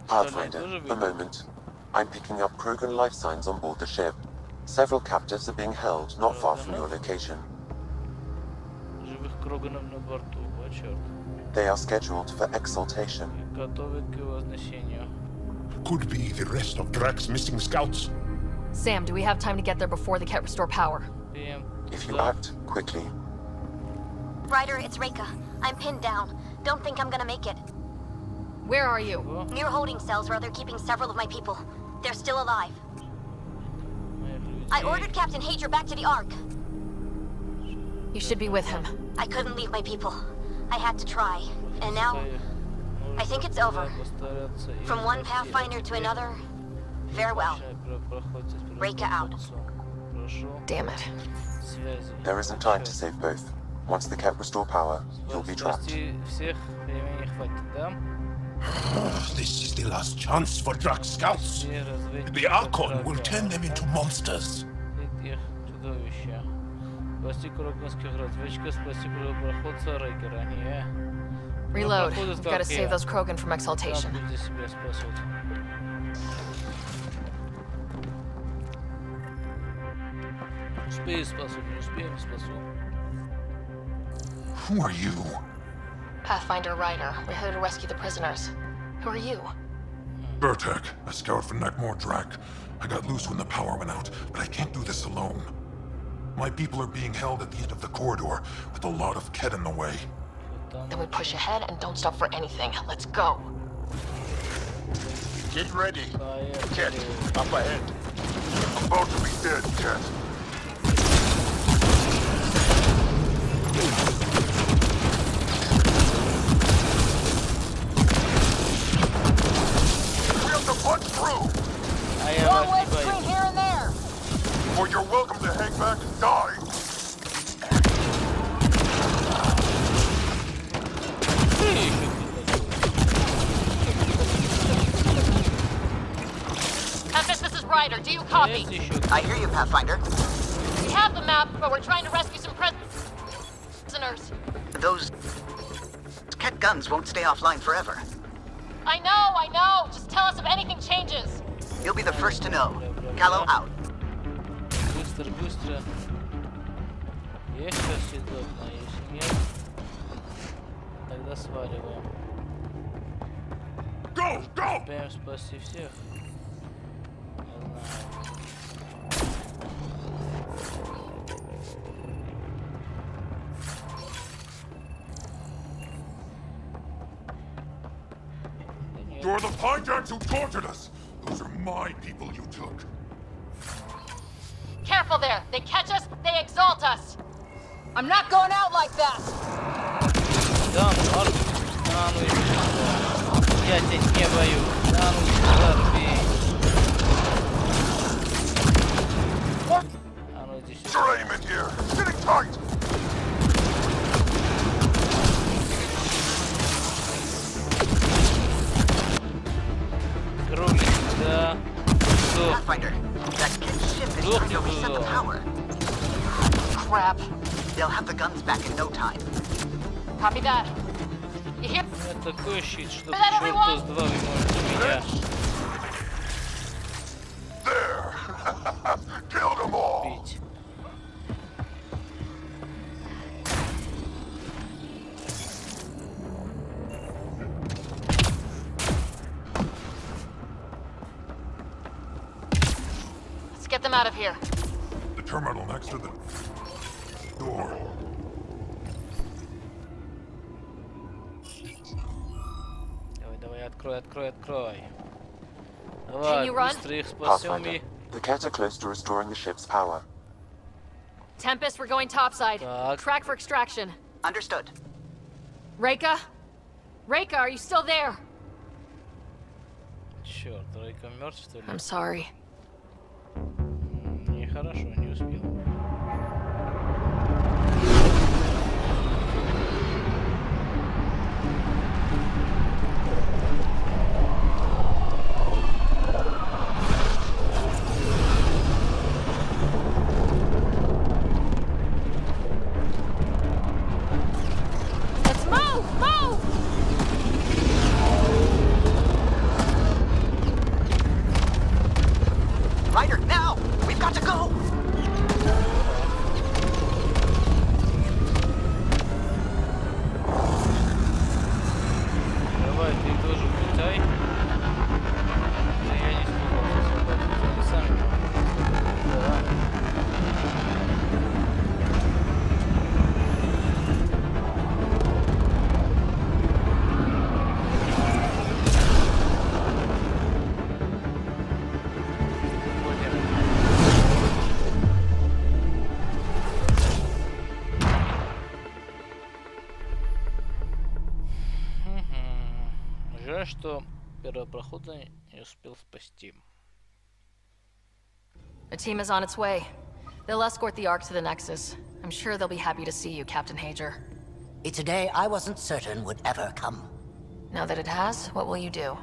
Pathfinder, a moment. I'm picking up Krogan life signs on board the ship. Several captives are being held not far from your location. Живых Кроганов на борту, о черт. They are scheduled for exaltation. Готовят к его вознесению. Could be the rest of Drax's missing scouts. Sam, do we have time to get there before they can't restore power? If you act quickly. Ryder, it's Reika. I'm pinned down. Don't think I'm gonna make it. Where are you? Near holding cells where they're keeping several of my people. They're still alive. I ordered Captain Hager back to the Ark. You should be with him. I couldn't leave my people. I had to try. And now, I think it's over. From one Pathfinder to another, farewell. Reika out. Damn it. There isn't time to save both. Once the Ket restore power, you'll be trapped. This is the last chance for Drax scouts. The Archon will turn them into monsters. Спасти Кроганских разведчиков, спасти проходца Рейкера. Не. Reload. We've got to save those Krogan from exaltation. Пусть себя спасут. Успею спасу, не успеем спасу. Who are you? Pathfinder Ryder. We're here to rescue the prisoners. Who are you? Burtek, a scout from Nakmor Drak. I got loose when the power went out, but I can't do this alone. My people are being held at the end of the corridor, with a lot of Ket in the way. Then we push ahead and don't stop for anything. Let's go. Get ready. Ket, up ahead. About to be dead, Ket. We have to punch through! One way between here and there! Or you're welcome to hang back and die! Tempest, this is Ryder. Do you copy? I hear you, Pathfinder. We have the map, but we're trying to rescue some prisoners. Those Ket guns won't stay offline forever. I know. Just tell us if anything changes. You'll be the first to know. Callow out. Быстро. Я сейчас сдохну, а если нет, тогда сваливаем. Успеем спасти всех. You're the Pinejacks who tortured us! Those are my people you took. Careful there. They catch us, they exalt us. I'm not going out like that. Да, Марк. А ну и я тебя не боюсь. Да ну забей. А ну иди сюда. Frame in here! Sitting tight! They'll have the guns back in no time. Copy that. You hear? У меня такой щит, что черта с два вы можете меня There! Killed them all! бить. Let's get them out of here. The terminal next to the door. Давай, давай, открой, открой, открой. Can Давай, you run? быстро их спасем Pathfinder, и... the Ket are close to restoring the ship's power. Tempest, we're going topside. Так. Track for extraction. Understood. Reika? Reika, are you still there? Черт, Рейка мертв, что ли? I'm sorry. Нехорошо, не успел. Let's move! Move! Ryder, now! We've got to go! Давай, ты тоже улетай. Да я не смогу освободиться, они сами. Да. Жаль, что первопроходца не успел спасти. A team is on its way. They'll escort the Ark to the Nexus. I'm sure they'll be happy to see you, Captain Hager. It's a day I wasn't certain would ever come. Now that it has, what will you do?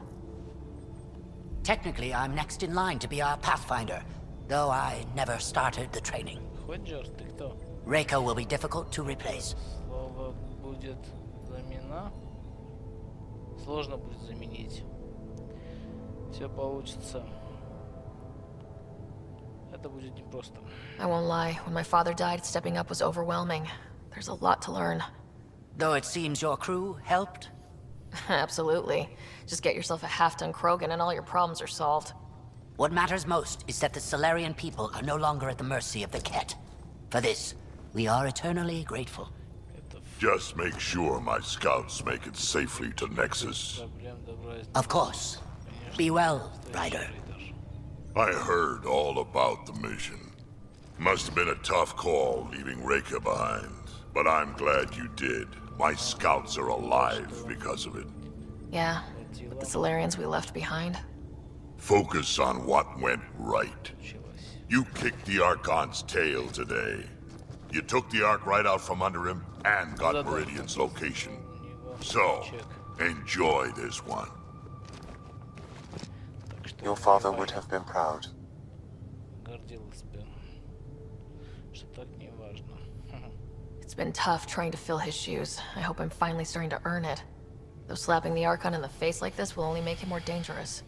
Technically, I'm next in line to be our Pathfinder, though I never started the training. Ходжер, ты кто? Reiko will be difficult to replace. Слово будет замена. Сложно будет заменить. Все получится. Это будет непросто. I won't lie, when my father died, stepping up was overwhelming. There's a lot to learn. Though it seems your crew helped. Absolutely. Just get yourself a half-ton Krogan and all your problems are solved. What matters most is that the Solarian people are no longer at the mercy of the Ket. For this, we are eternally grateful. Just make sure my scouts make it safely to Nexus. Of course. Be well, Ryder. I heard all about the mission. Must have been a tough call leaving Reika behind, but I'm glad you did. My scouts are alive because of it. Yeah, but the Solarians we left behind. Focus on what went right. You kicked the Archon's tail today. You took the Ark right out from under him and got Meridian's location. So, enjoy this one. Your father would have been proud. Гордилась бы. Что так не важно. It's been tough trying to fill his shoes. I hope I'm finally starting to earn it. Though slapping the Archon in the face like this will only make him more dangerous.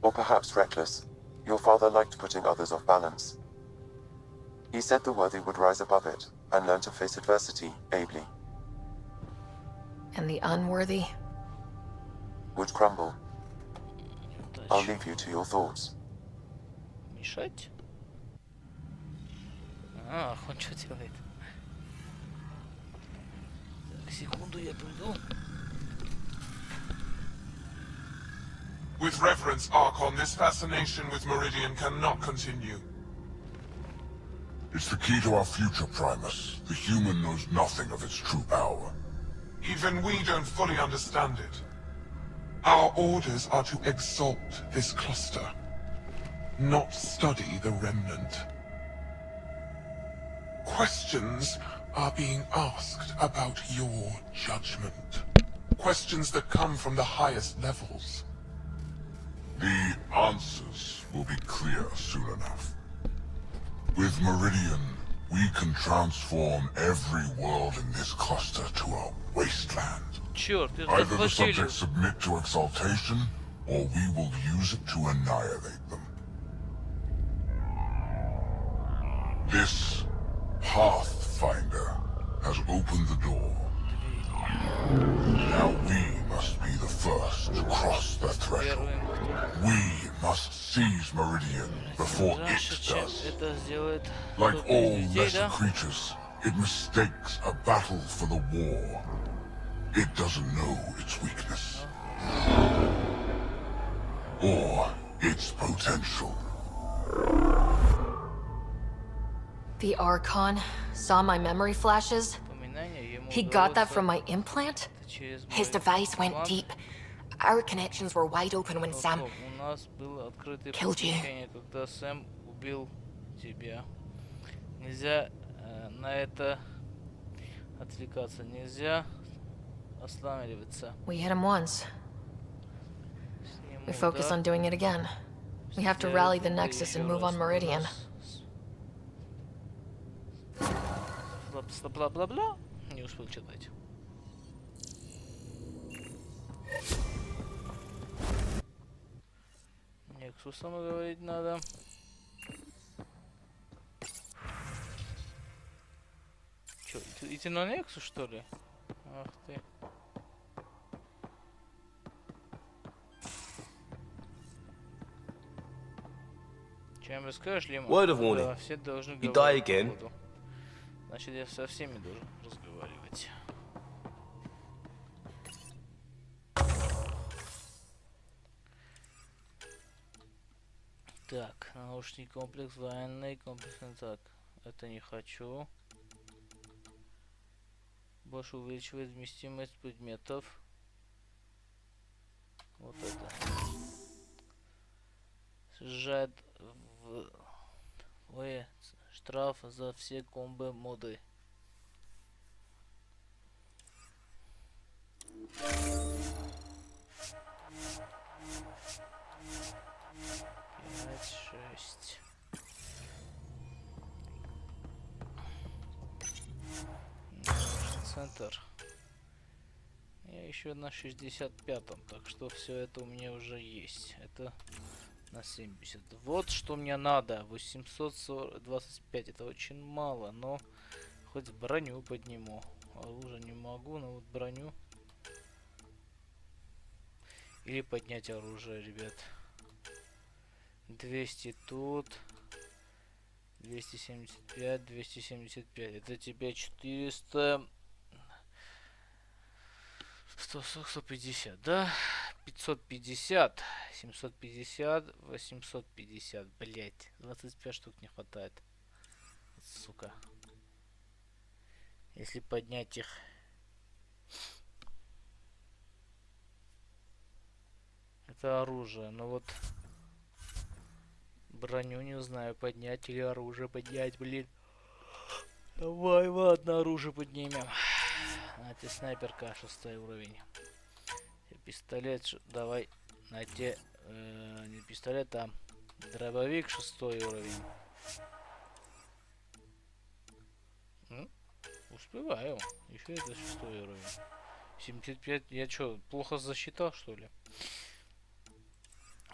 Or perhaps reckless. Your father liked putting others off balance. He said the worthy would rise above it and learn to face adversity ably. And the unworthy? Would crumble. I'll leave you to your thoughts. Мешать? А, он что делает? Так, секунду, я приду. With reverence, Archon, this fascination with Meridian cannot continue. It's the key to our future, Primus. The human knows nothing of its true power. Even we don't fully understand it. Our orders are to exalt this cluster, not study the remnant. Questions are being asked about your judgment. Questions that come from the highest levels. The answers will be clear soon enough. With Meridian, we can transform every world in this cluster to a wasteland. Черт, ты Either the захватили. subjects submit to exaltation, or we will use it to annihilate them. This Pathfinder has opened the door. Now we must be the first to cross the threshold. We must seize Meridian before it does. Это сделает Like кто-то all из людей, lesser да? creatures, it mistakes a battle for the war. It doesn't know its weakness. Or its potential. The Archon saw my memory flashes. Упоминание ему He got that удалось from my implant? через His мой device went имплант. deep. Our connections were wide open when Sam... Стоп, у нас было открытое Killed you. подключение, когда Сэм убил тебя. Нельзя на это отвлекаться, нельзя останавливаться. We hit him once. С ним We focus удар. on doing it again. We have to rally the Nexus and move on Meridian. Бла-бла-бла-бла. Не успел читать. Нексусом говорить надо. Чё, идти на Нексус, что ли? Ах ты. Чем расскажешь, Лима? Word of warning. Да, все должны You die говорить, again. походу. Значит, я со всеми должен разговаривать. Так, научный комплекс, военный комплекс. Так, это не хочу. Больше увеличивает вместимость предметов. Вот это. Сжать в... Ой, штраф за все комбо моды. Пять, шесть. Центр. Я еще на 65-м, так что все это у меня уже есть. Это на 70. Вот что мне надо. 825. Это очень мало, но хоть броню подниму. Оружие не могу, но вот броню. Или поднять оружие, ребят. 200 тут. 275, 275. Это тебе 400. 140, 150, да? 550, 750, 850, блять, 25 штук не хватает, сука. Если поднять их, это оружие, но вот броню не знаю, поднять или оружие поднять, блин. Давай, ладно, оружие поднимем. А тебе снайперка 6 уровень. Пистолет, давай, на те, не пистолет, а дробовик 6 уровень. Успеваю. Еще это 6 уровень. 75, я что, плохо засчитал, что ли?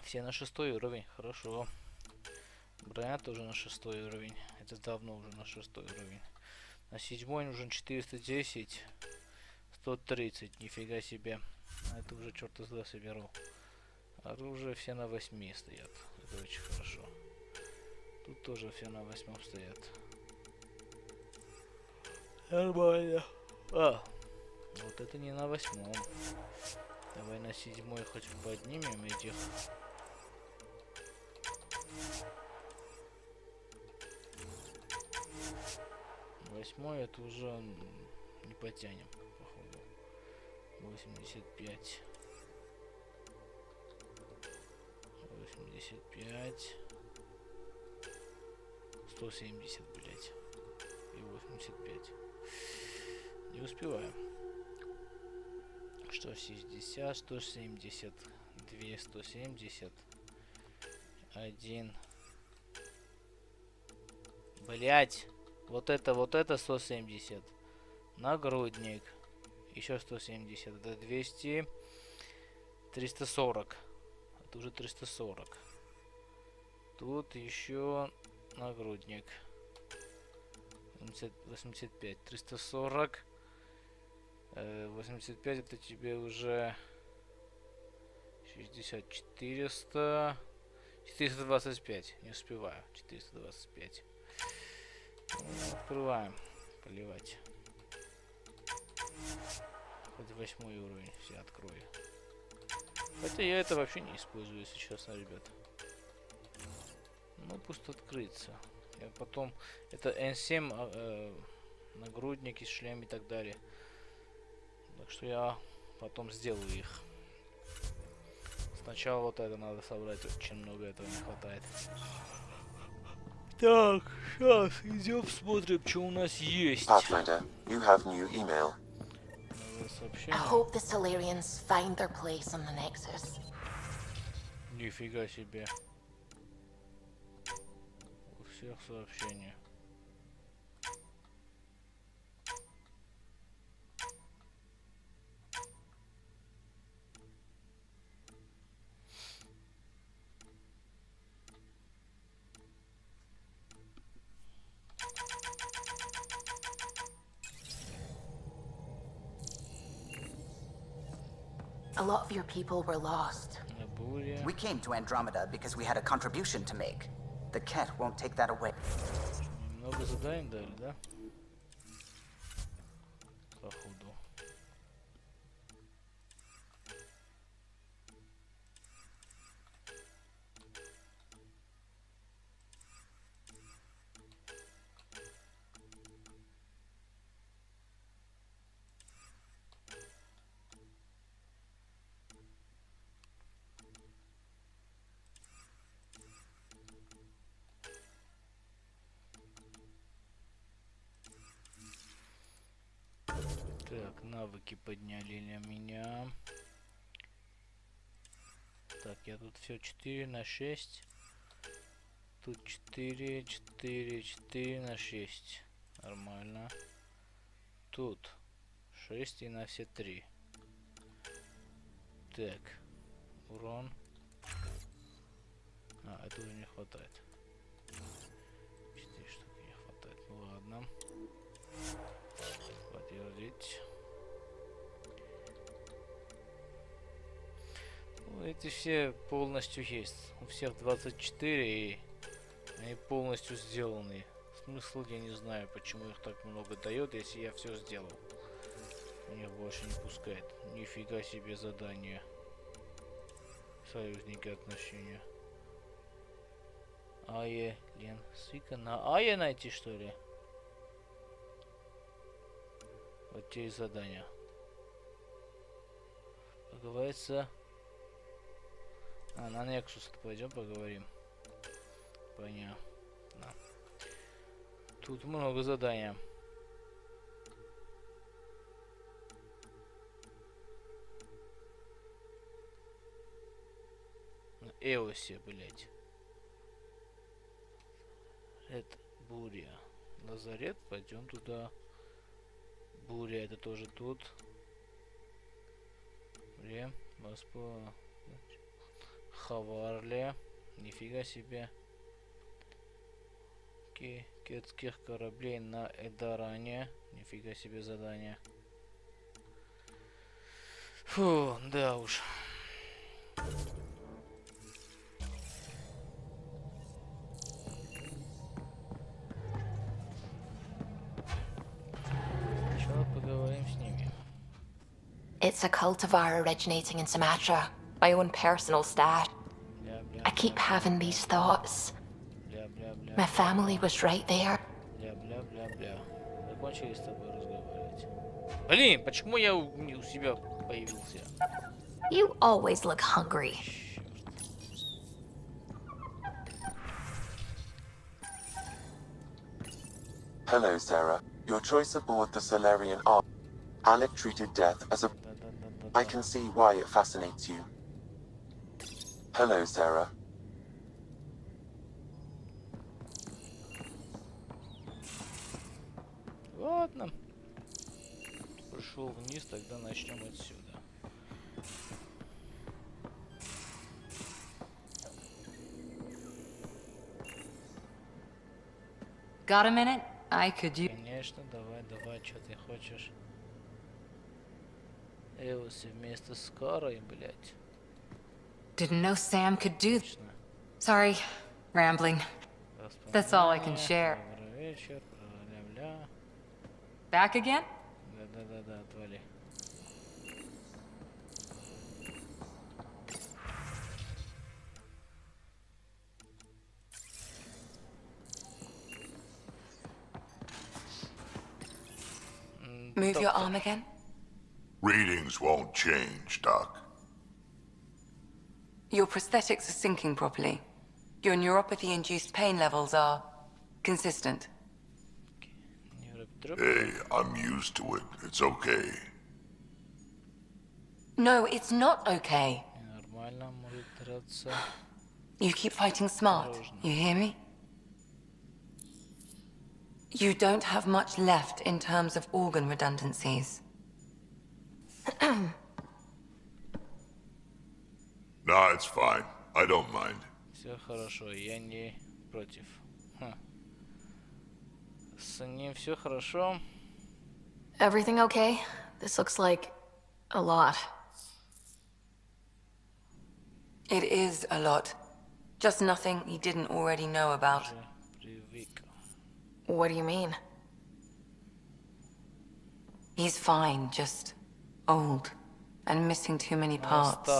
Все на 6 уровень, хорошо. Броня тоже на 6 уровень. Это давно уже на 6 уровень. На 7 нужен 410. 130, нифига себе. А это уже черт из леса беру. Оружие все на 8 стоят. Это очень хорошо. Тут тоже все на 8 стоят. Нормально. А, вот это не на 8. Давай на 7 хоть поднимем этих. Восьмой это уже не потянем, походу. 85. 85. 170, блять. И 85. Не успеваем. 160, 170. 2, 170. 1. Блять. Вот это 170. Нагрудник. Еще 170. Это 200. 340. Это уже 340. Тут еще нагрудник. 85. 340. 85 это тебе уже 60. 400. 425. Не успеваю. 425. Открываем. Поливать. Хоть 8 уровень. Все открою. Хотя я это вообще не использую, если честно, ребят. Ну, пусть открыться. Я потом... Это N7, нагрудники, шлем и так далее. Так что я потом сделаю их. Сначала вот это надо собрать. Очень много этого не хватает. Так, сейчас идем смотрим, что у нас есть. Pathfinder, you have new email. I hope the Solarians find their place on the Nexus. Нифига себе. У всех сообщения. A lot of your people were lost. We came to Andromeda because we had a contribution to make. The Ket won't take that away. Много заданий дали, да? Походу. Так, навыки подняли для меня. Так, я тут все 4 на 6. Тут 4, 4, 4 на 6. Нормально. Тут 6 и на все 3. Так, урон. А, это уже не хватает. 4 штуки не хватает. Ну ладно. Подтвердить. Ну, эти все полностью есть. У всех 24 и они полностью сделаны. Смысл я не знаю, почему их так много дает, если я все сделал. Меня больше не пускает. Нифига себе задание. Союзники отношения. Ае, Лен, Свика на Ае найти, что ли? Вот те и задания. Поговорится. А, на Nexus пойдем поговорим. Понятно. Тут много заданий. На Эосе, блять. Это буря. Лазарет, пойдем туда. Буря, это тоже тут. Воспо... Хаварле. Нифига себе. Кетских кораблей на Эдаране. Нифига себе задание. Фу, да уж. Сначала поговорим с ними. It's a cultivar originating in Sumatra. My own personal stash. I keep having these thoughts. My family was right there. Закончили с тобой разговаривать. Блин, почему я у себя появился? You always look hungry. Hello, Sarah. Your choice aboard the Solarian Ark. Alec treated death as a... I can see why it fascinates you. Hello, Sarah. Ладно. Пришел вниз, тогда начнем отсюда. Got a minute? I could use... Конечно, давай, что ты хочешь? Эвоси вместе с Карой, блять. Didn't know Sam could do... Sorry, rambling. That's all I can share. Добрый вечер, бля-бля. Back again? Да, отвали. Move your arm again? Readings won't change, Doc. Your prosthetics are syncing properly. Your neuropathy-induced pain levels are consistent. Hey, I'm used to it. It's okay. No, it's not okay. Нормально, может драться. You keep fighting smart, you hear me? You don't have much left in terms of organ redundancies. Nah, it's fine. I don't mind. Все хорошо, я не против. С ним все хорошо. Everything okay? This looks like a lot. It is a lot. Just nothing he didn't already know about. What do you mean? He's fine, just old and missing too many parts.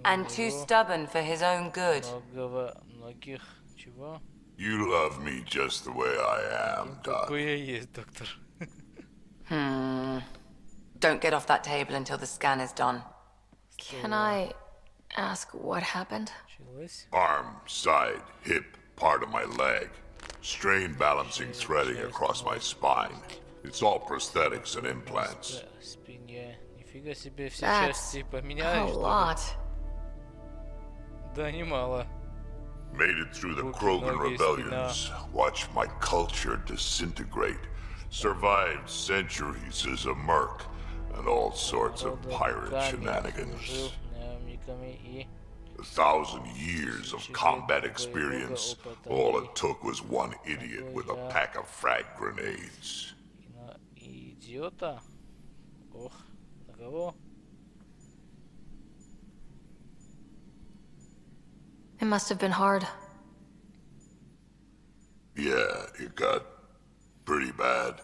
And too stubborn for his own good. Многих чего? You love me just the way I am, Doc. Какой я есть, доктор. Don't get off that table until the scan is done. Can I ask what happened? Arm, side, hip, part of my leg. Strain balancing threading across my spine. It's all prosthetics and implants. Нифига себе, все That's части a поменяли, что ли? lot. Да, немало. Made it through the Krogan rebellions. Watched my culture disintegrate. Survived centuries as a merc. And all sorts of pirate shenanigans. 1,000 years of combat experience. All it took was one idiot with a pack of frag grenades. Идиота? Ох, на кого? It must have been hard. Yeah, it got pretty bad.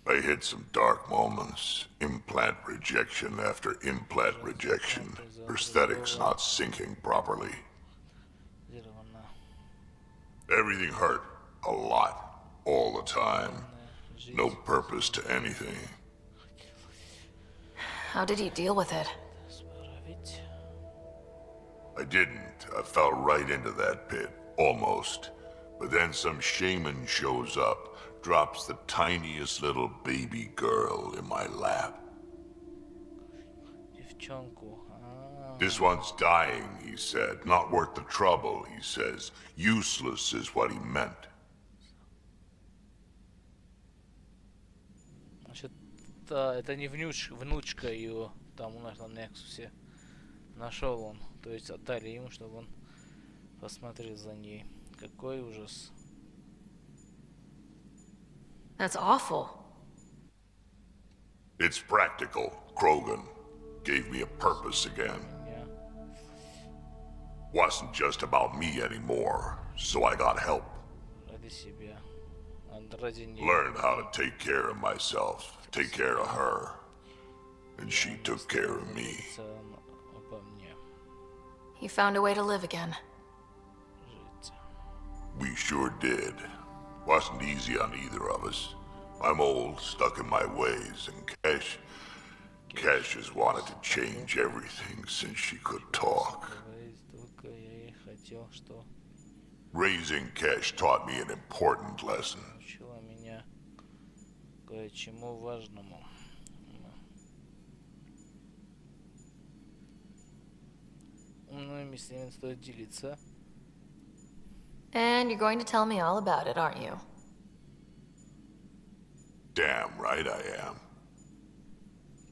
I hit some dark moments. Implant rejection after implant rejection. Prosthetics not syncing properly. Everything hurt. A lot. All the time. No purpose to anything. How did you deal with it? I didn't. I fell right into that pit. Almost. But then some shaman shows up. Drops the tiniest little baby girl in my lap. This one's dying, he said. Not worth the trouble, he says. Useless is what he meant. Значит, это не внучка ее, там у нас на Нексусе. Нашел он. То есть отдали ему, чтобы он посмотрел за ней. Какой ужас. That's awful. It's practical. Krogan gave me a purpose again. Wasn't just about me anymore, so I got help. Learned how to take care of myself, take care of her. And she took care of me. You found a way to live again. We sure did. Wasn't easy on either of us. I'm old, stuck in my ways, and Cash has wanted to change everything since she could talk. Raising Cash taught me an important lesson. Кое-чему важному. Умными мыслями стоит делиться. And you're going to tell me all about it, aren't you? Damn right I am.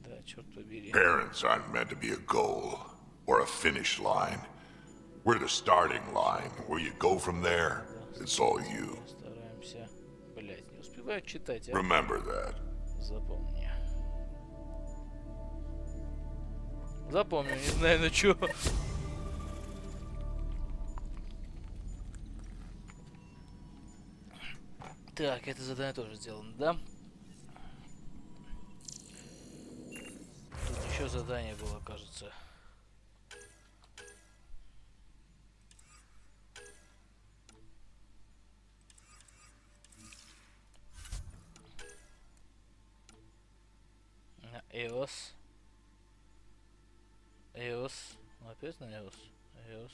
Да, черт побери. Parents aren't meant to be a goal or a finish line. We're the starting line. Where you go from there, it's all you. Стараемся. Блять, не успеваю читать, а? Remember that. Запомни. Запомню, не знаю на чё. Так, это задание тоже сделано, да? Тут еще задание было, кажется. На EOS. EOS. Опять на EOS.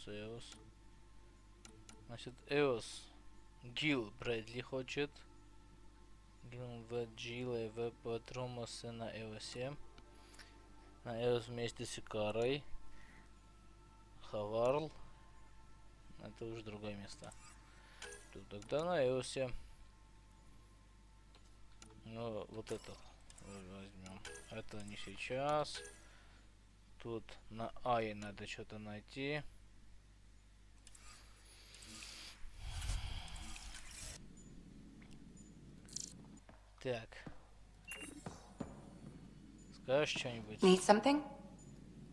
EOS. Значит, EOS. Гил Брэдли хочет. Гил Джила в Патромасы на EOS. На EOS вместе с Икарой. Хаварл. Это уже другое место. Тут тогда на EOS. Ну, вот это возьмем. Это не сейчас. Тут на Ай надо что-то найти. Так. Скажешь что-нибудь? Need something?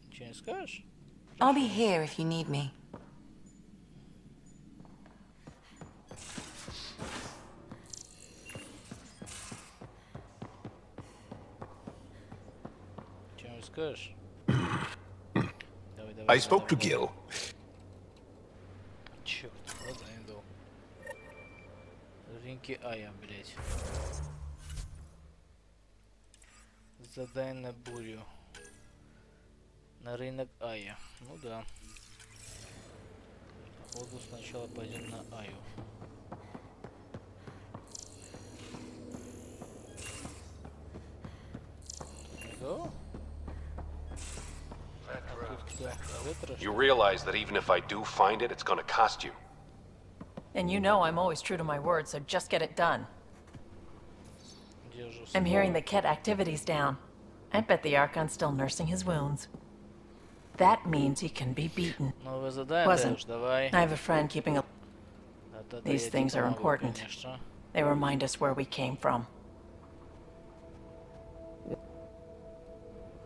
Ничего не скажешь? I'll be here if you need me. Ничего не скажешь? I spoke to Gil. Черт, вот я иду. Рынки Ая, блять. Задай на бурю. На рынок Ая. Ну да. Походу сначала пойдем на Аю. Go. You realize that even if I do find it, it's gonna cost you. And you know I'm always true to my word, so just get it done. I'm hearing the Ket activity's down. I bet the Archon's still nursing his wounds. That means he can be beaten. Wasn't. I have a friend keeping a... These things are important. They remind us where we came from.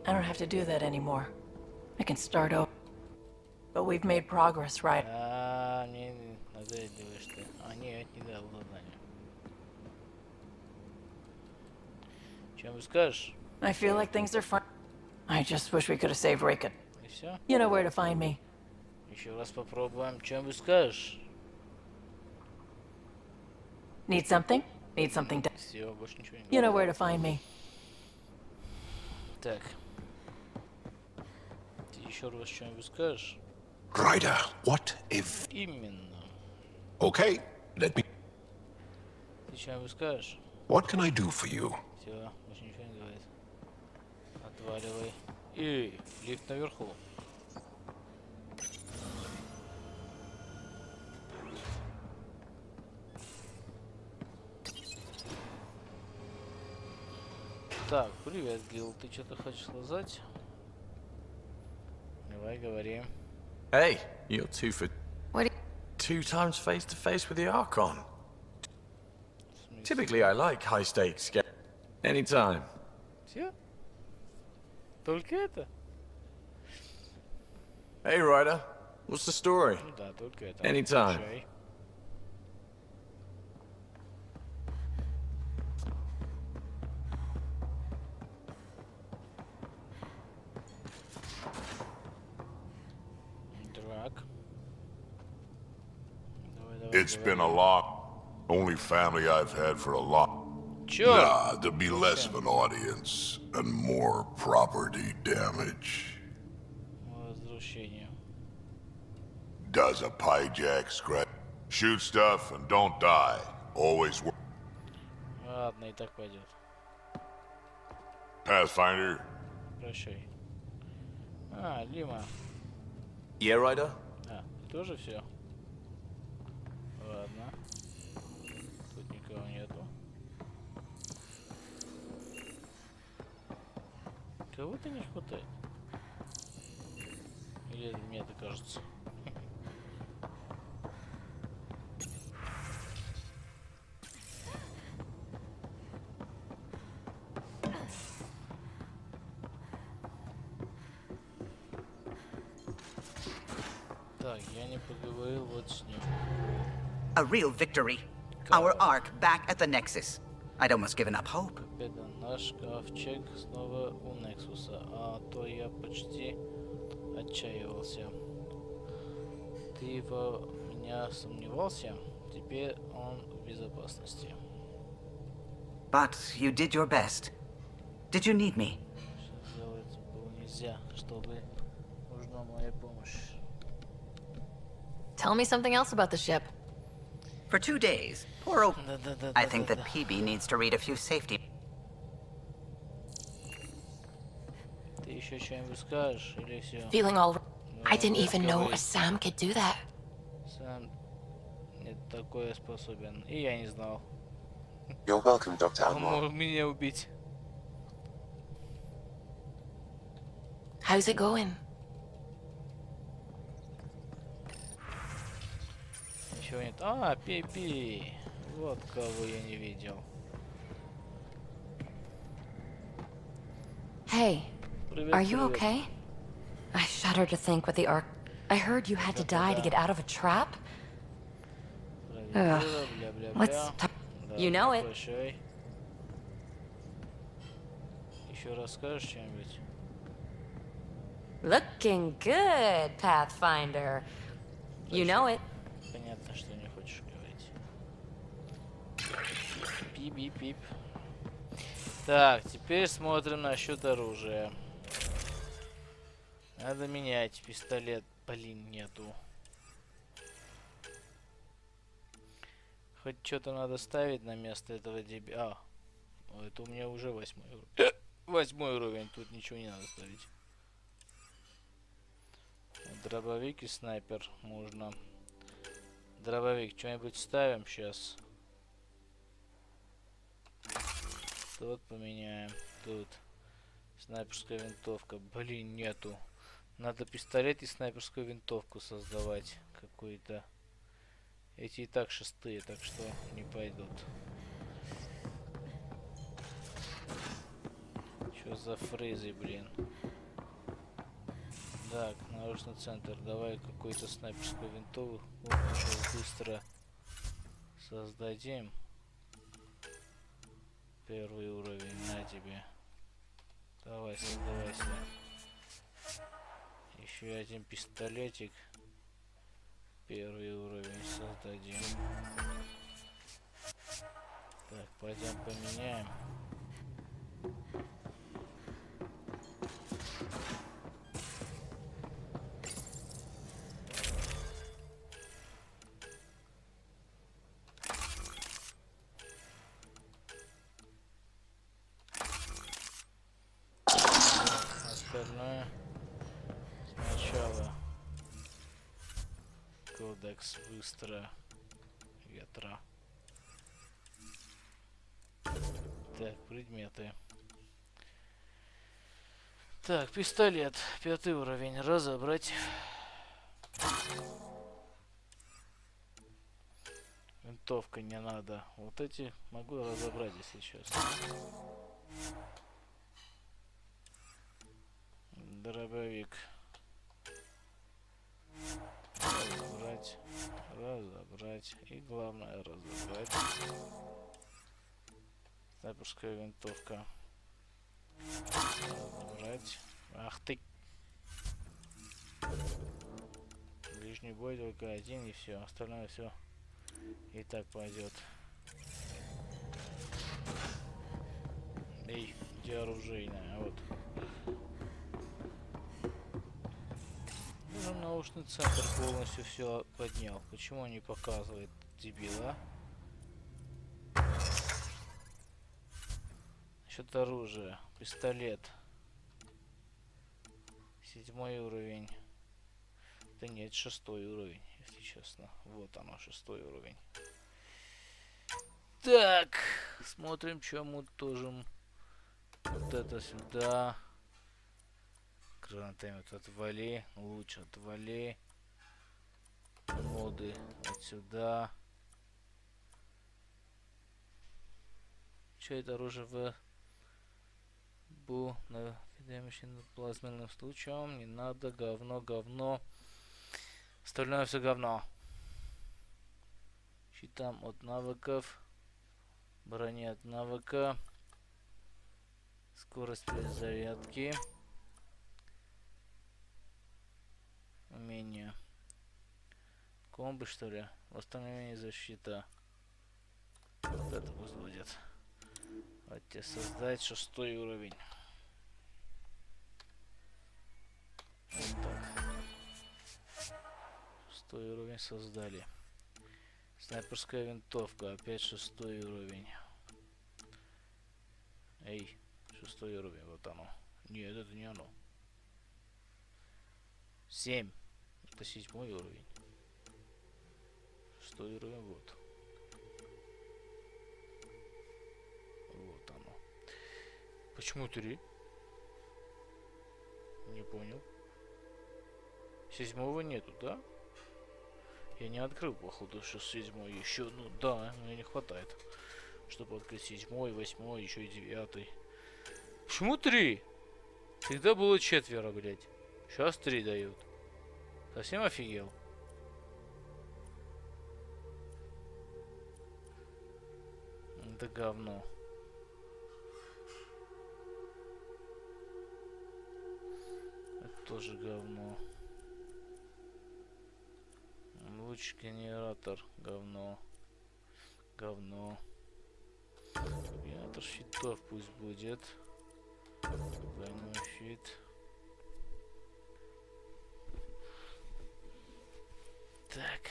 I don't have to do that anymore. I can start over. But we've made progress, right? I feel like things are fine. I just wish we could have saved Rika. You know where to find me. Еще раз попробуем. Чем вы скажешь? Need something? Need something done. Все, больше ничего не You know where to find me. Так. Ты еще раз что-нибудь скажешь? Ryder, what if... Именно. Okay, let me... Ты что-нибудь скажешь? What can I do for you? Все, больше ничего не говорит. Отваливай. Эй, лифт наверху. Так, привет, Гил. Ты что-то хочешь сказать? Давай, говори. Hey, you're two for... What? 2 times face to face with the Archon. Typically, I like high stakes. Anytime. Все? Только это? Hey, Ryder. What's the story? Ну да, только это. Anytime. Чай. Драк. It's been a long, only family I've had for a long. Sure. Nah, there'll be less of an audience and more property damage. Возвращение. Does a hijack scratch? Shoot stuff and don't die. Always work. Ладно, и так пойдет. Pathfinder. Прощай. А, Лима. Yeah, Ryder? А, ты тоже все? Ладно. Тут никого нету. Кого-то не хватает. Или мне это кажется. Так, я не поговорил вот с ним. A real victory. Our ark back at the Nexus. I'd almost given up hope. Победа. Наш ковчег снова у Нексуса, а то я почти отчаивался. Ты во меня сомневался? Теперь он в безопасности. But you did your best. Did you need me? Что сделать было нельзя, чтобы нужна моя помощь. Tell me something else about the ship. For 2 days, poor old... I think that PB needs to read a few safety... Ты еще что-нибудь скажешь или все? Feeling all... I didn't even know a Sam could do that. Сам не такое способен. И я не знал. You're welcome, Dr. Он Almore. мог меня убить. How's it going? Ничего нет. А, Пипи. Вот кого я не видел. Hey, Привет, are you привет. okay? I shudder to think what the arc... I heard you had to die to get out of a trap? Ugh. Let's... You know it. Еще расскажешь что-нибудь? Looking good, Pathfinder. You know it. Понятно, что не хочешь говорить. Пип-пип-пип. Так, теперь смотрим насчет оружия. Надо менять пистолет. Блин, нету. Хоть что-то надо ставить на место этого деби... А, это у меня уже 8 уровень. 8 уровень, тут ничего не надо ставить. Дробовик и снайпер можно. Дробовик, что-нибудь ставим сейчас. Тут поменяем. Тут снайперская винтовка. Блин, нету. Надо пистолет и снайперскую винтовку создавать. Какую-то. Эти и так шестые, так что не пойдут. Что за фрезы, блин? Так, научный центр. Давай какую-то снайперскую винтовку. Сейчас быстро создадим. Первый уровень, на тебе. Давай, создавайся. Еще один пистолетик. Первый уровень создадим. Так, пойдем поменяем. Остальное сначала. Кодекс быстро ветра. Так, предметы. Так, пистолет. 5 уровень. Разобрать. Винтовка не надо. Вот эти могу разобрать, если честно. Дробовик. Разобрать. Разобрать. И главное разобрать. Снайперская винтовка. Разобрать. Ах ты. Ближний бой только один и все. Остальное все и так пойдет. Эй, где оружейная? Вот. Уже научный центр полностью все поднял. Почему он не показывает, дебила? Насчет оружия. Пистолет. 7 уровень. Да нет, 6 уровень, если честно. Вот оно, 6 уровень. Так, смотрим, что мы тоже. Вот это сюда. Гранатомет отвали. Луч отвали. Моды вот сюда. Что это оружие в наведящим плазменным случаем? Не надо, говно. Остальное все говно. Щитам от навыков. Броня от навыка. Скорость перезарядки. Умение. Комбы, что ли? Восстановление защита. Вот это пусть будет. Давайте создать 6-й уровень. Вот так. 6-й уровень создали. Снайперская винтовка. Опять 6-й уровень. Эй, 6-й уровень. Вот оно. Нет, это не оно. 7. Это 7-й уровень. 6-й уровень, вот. Вот оно. Почему 3? Не понял. 7-го нету, да? Я не открыл, походу, что 7-й еще. Ну да, мне не хватает. Чтобы открыть 7-й, 8-й, еще и 9-й. Почему 3? Всегда было 4, блядь. Сейчас 3 дают. Совсем офигел? Это говно. Это тоже говно. Луч генератор. Говно. Говно. Генератор щитов пусть будет. Двойной щит. Так.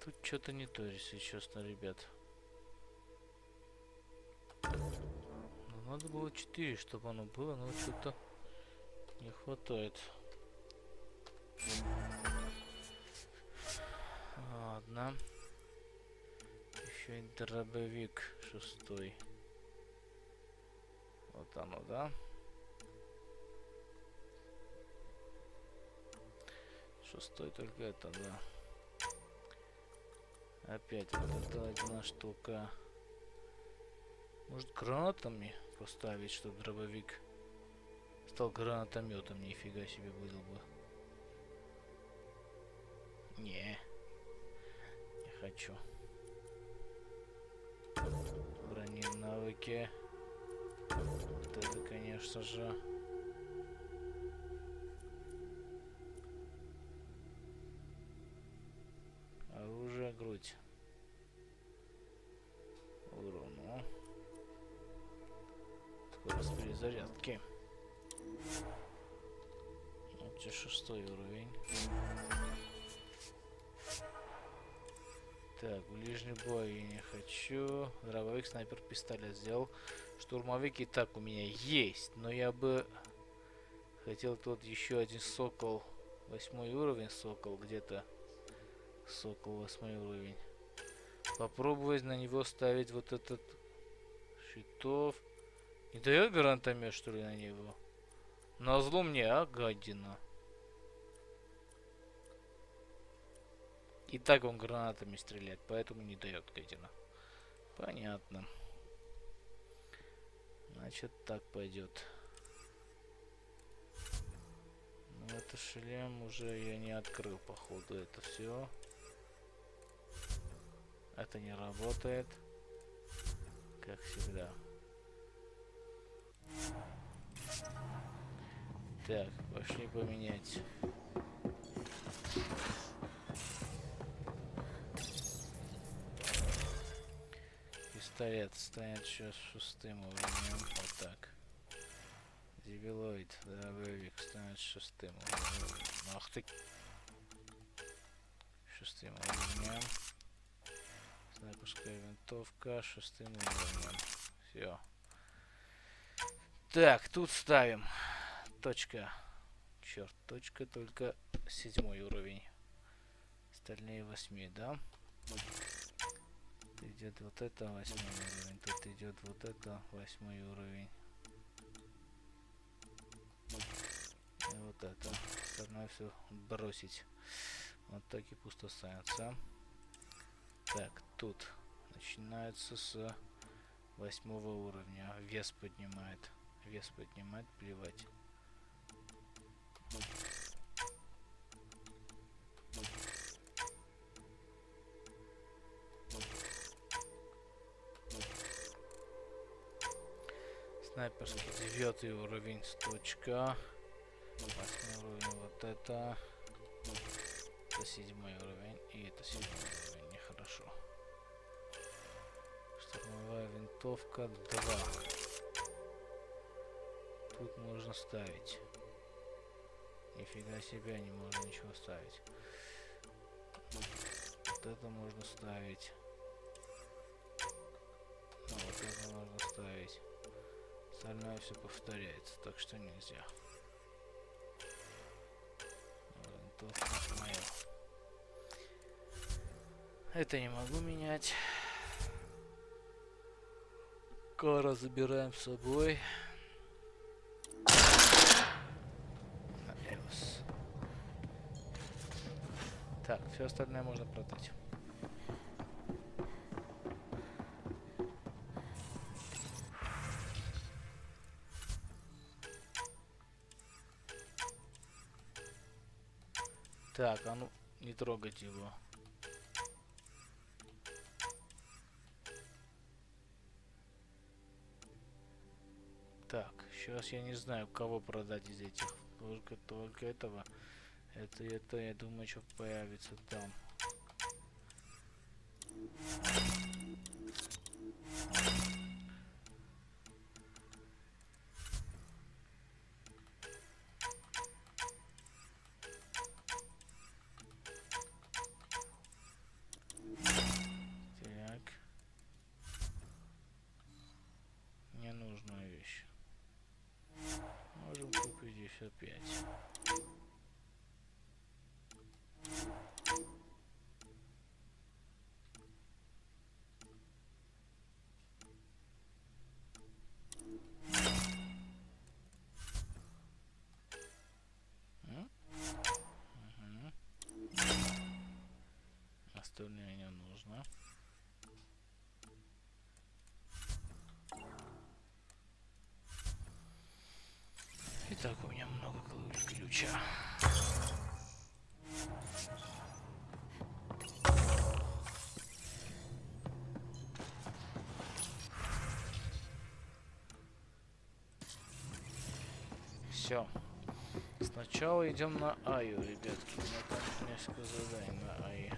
Тут что-то не то, если честно, ребят. Ну, надо было 4, чтобы оно было, но что-то не хватает. Ладно. Еще и дробовик 6-й. Вот оно, да? 6-й только это, да. Опять вот эта одна штука. Может, гранатами поставить, чтобы дробовик стал гранатометом? Нифига себе был бы. Не хочу. Брони навыки. Вот это, конечно же. Оружие, грудь. Урону. Скорость перезарядки. Вот 6-й уровень. Так, ближний бой я не хочу. Дробовик, снайпер, пистолет сделал. Штурмовик и так у меня есть. Но я бы хотел тут еще один сокол. 8-й уровень сокол где-то. Сокол 8-й уровень. Попробовать на него ставить вот этот щитов. Не дает гранатомет, что ли, на него? Назло мне, а, гадина. И так он гранатами стреляет, поэтому не дает, гадина. Понятно. Значит, так пойдет. Ну, это шлем уже я не открыл, походу, это все. Это не работает. Как всегда. Так, пошли поменять. Пистолет станет сейчас 6-м уровнем. Вот так. Дебилоид, дробовик станет 6-м уровнем. Ах ты. 6-м уровнем. Снайперская винтовка 6-м уровнем. Все. Так, тут ставим. Точка. Черт, точка только 7-й уровень. Остальные 8, да? Тут идет вот это 8-й уровень, тут идет вот это 8-й уровень. И вот это. Остальное все бросить. Вот так и пусто останется. Так, тут начинается с 8-го уровня. Вес поднимает. Вес поднимает, плевать. Снайперский 9-й уровень, сточка. 8-й уровень, вот это. Это 7-й уровень, и это 7-й уровень, нехорошо. Штурмовая винтовка 2. Тут можно ставить. Нифига себе, не можно ничего ставить. Вот это можно ставить. А вот это можно ставить. Остальное все повторяется, так что нельзя. Винтовка моя. Это не могу менять. Кора забираем с собой. Так, все остальное можно продать. Так, а ну не трогать его. Так, сейчас я не знаю, кого продать из этих. Только этого. Это, я думаю, что появится там. Так. Ненужная вещь. Можем купить еще 5. Остальное не нужно. Итак, у меня много ключа. Все. Сначала идем на Аю, ребятки. У меня там несколько заданий на Ае.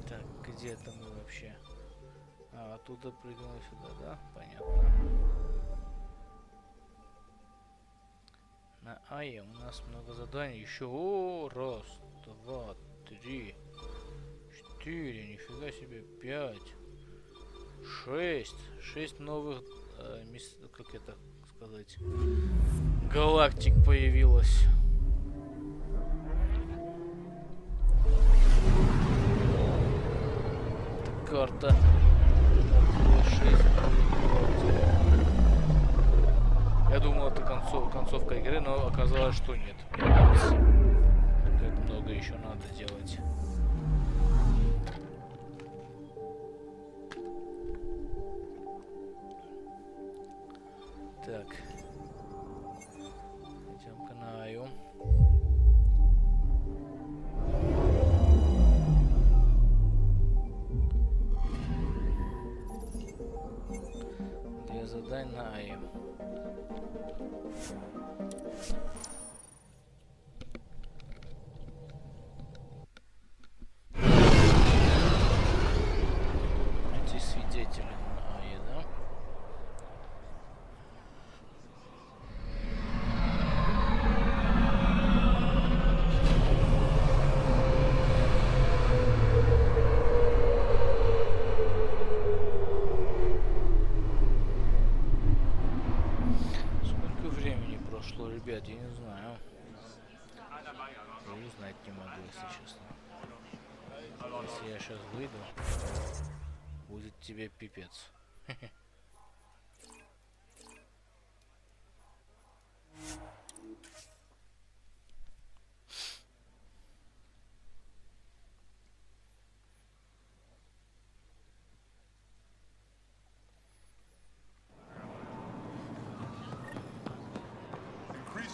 Так, где это мы вообще? А, оттуда прыгнули сюда, да? Понятно. На Ае у нас много заданий. Еще раз, два, три, 4, нифига себе, 5, 6 новых как это сказать, галактик появилось. Это карта. 6. Я думал, это концовка игры, но оказалось, что нет. Как много еще надо делать. Так. Идем к Наю. Две задания на Аю. Эти свидетели на Ае, да? прошло, ребят, я не знаю. Я не знать не могу, если честно. Если я сейчас выйду, будет тебе пипец.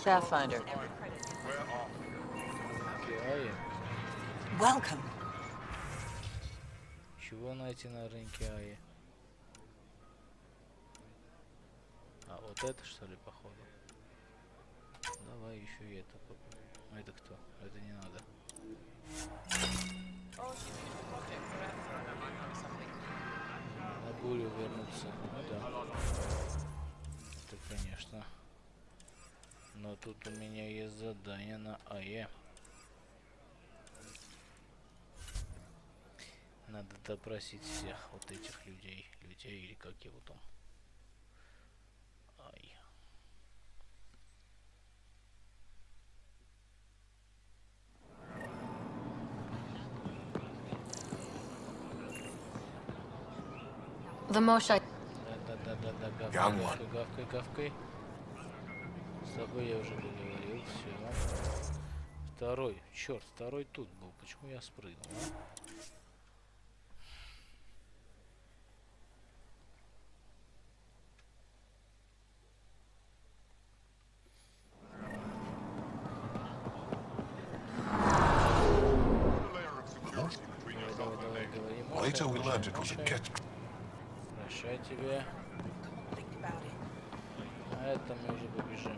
Pathfinder. Welcome. Чего найти на рынке Аи? А вот это что ли, походу? Давай еще и это попробуем. А это кто? Это не надо. На бурю вернуться. Ну да. Это конечно. Но тут у меня есть задание на АЕ. Надо допросить всех вот этих людей. Или как его там. Ай. The motion. Да, гавкай. С тобой я уже договорил, все. Второй, черт, второй тут был. Почему я спрыгнул, а? Later we learned it was a cat. Прощай тебе. А это мы уже побежим.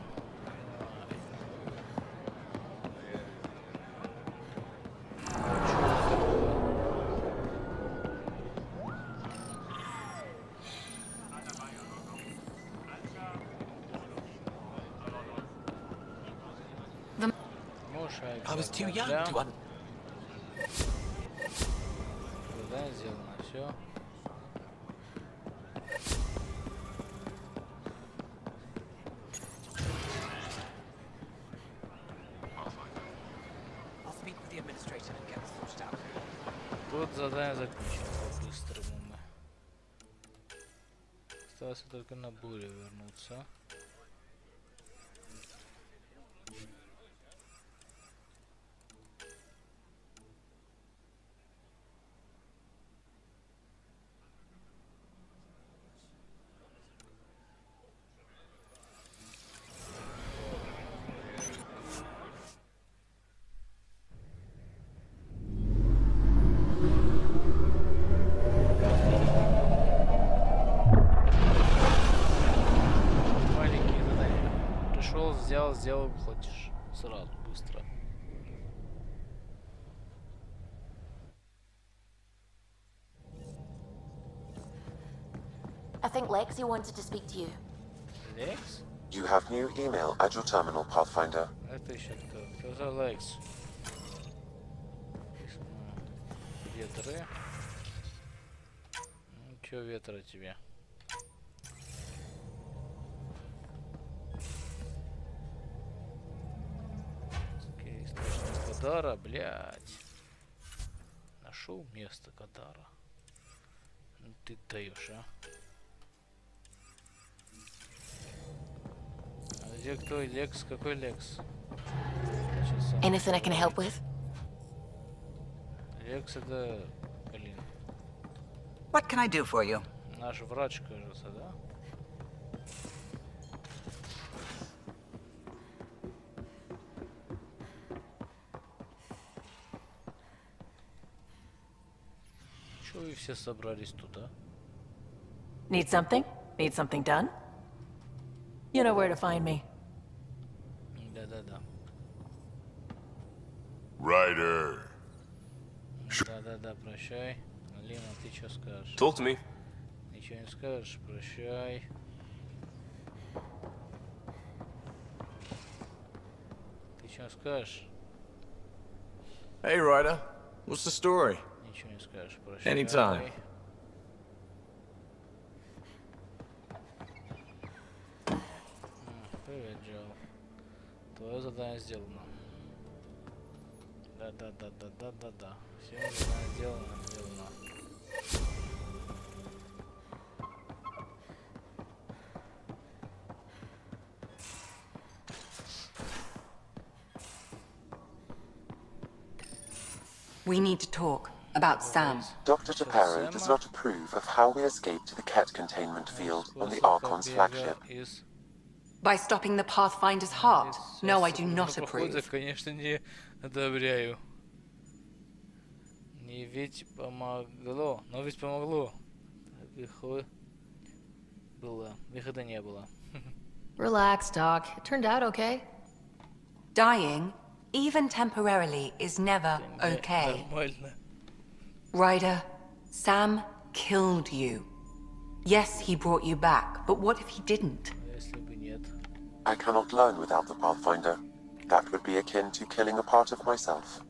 I was too young to un... Задание сделано, все. Тут задание закончено по-быстрому мы. Осталось только на бурю вернуться. Сделал, платишь сразу, быстро. I think Lexi wanted to speak to you. Лекс? You have new email at your terminal, Pathfinder. Это еще кто? Кто за Лекс? Ветры. Ну, чё ветра тебе? Кадара, блядь. Нашел место Кадара. Ну ты даешь, а? А где кто? Лекс? Какой Лекс? Anything I can help with? Лекс это, блин. What can I do for you? Наш врач, кажется, да? Вы все собрались туда. Need something? Need something done? You know where to find me. Да. Ryder. Да, прощай. Лина, ты что скажешь? Talk to me. Ничего не скажешь, прощай. Ты что скажешь? Hey, Ryder. What's the story? Ничего не скажешь, прощай. Anytime. Привет, сделал. Твое задание сделано. Да. Все задание сделано. We need to talk about Sam. Dr. Taparo does not approve of how we escaped the Ket containment field on the Archon's flagship. By stopping the Pathfinder's heart? No, I do not approve. Конечно, не одобряю. Не ведь помогло. Но ведь помогло. Выхода не было. Relax, Doc. It turned out okay. Dying, even temporarily, is never okay. Нормально. Ryder, Sam killed you. Yes, he brought you back, but what if he didn't? Если бы нет. I cannot learn without the Pathfinder. That would be akin to killing a part of myself.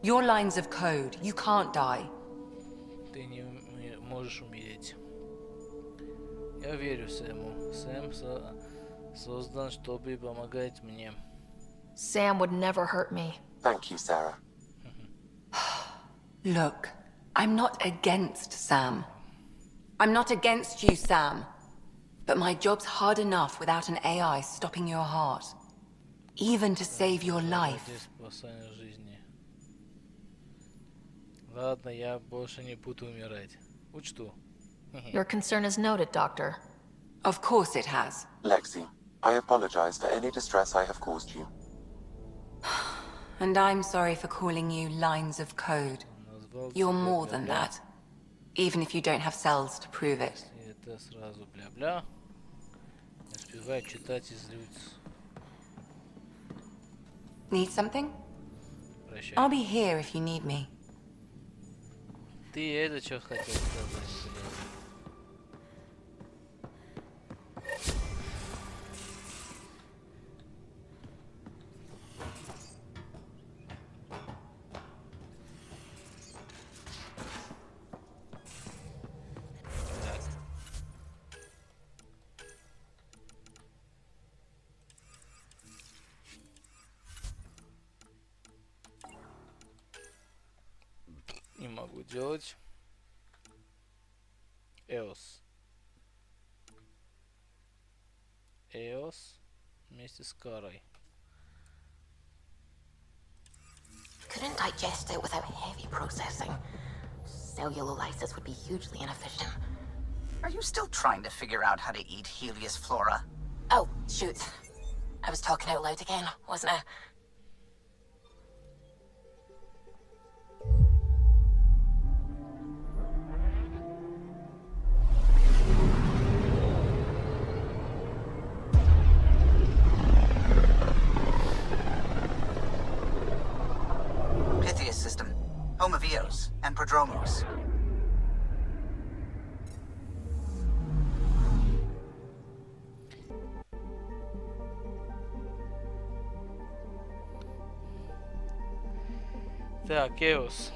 Your lines of code, you can't die. Ты не можешь умереть. Я верю Сэму. Сэм создан, чтобы помогать мне. Sam would never hurt me. Thank you, Sarah. Look, I'm not against Sam. I'm not against you, Sam. But my job's hard enough without an AI stopping your heart. Even to save your life. Ладно, я больше не буду умирать. Учту. Your concern is noted, Doctor. Of course it has. Lexi, I apologize for any distress I have caused you. And I'm sorry for calling you lines of code. You're more than that. Even if you don't have cells to prove it. Это сразу бля-бля. Не успеваю читать и злюсь. Need something? Прощай. I'll be here if you need me. Ты это что хотел сказать? Не могу делать. Эос вместе с Карой. Couldn't digest it without heavy processing. Cellulolysis would be hugely inefficient. Are you still trying to figure out how to eat Helios flora? Oh, shoot. I was talking out loud again, wasn't I? Pythias system, home of Eos and Prodromos. Так, Эос.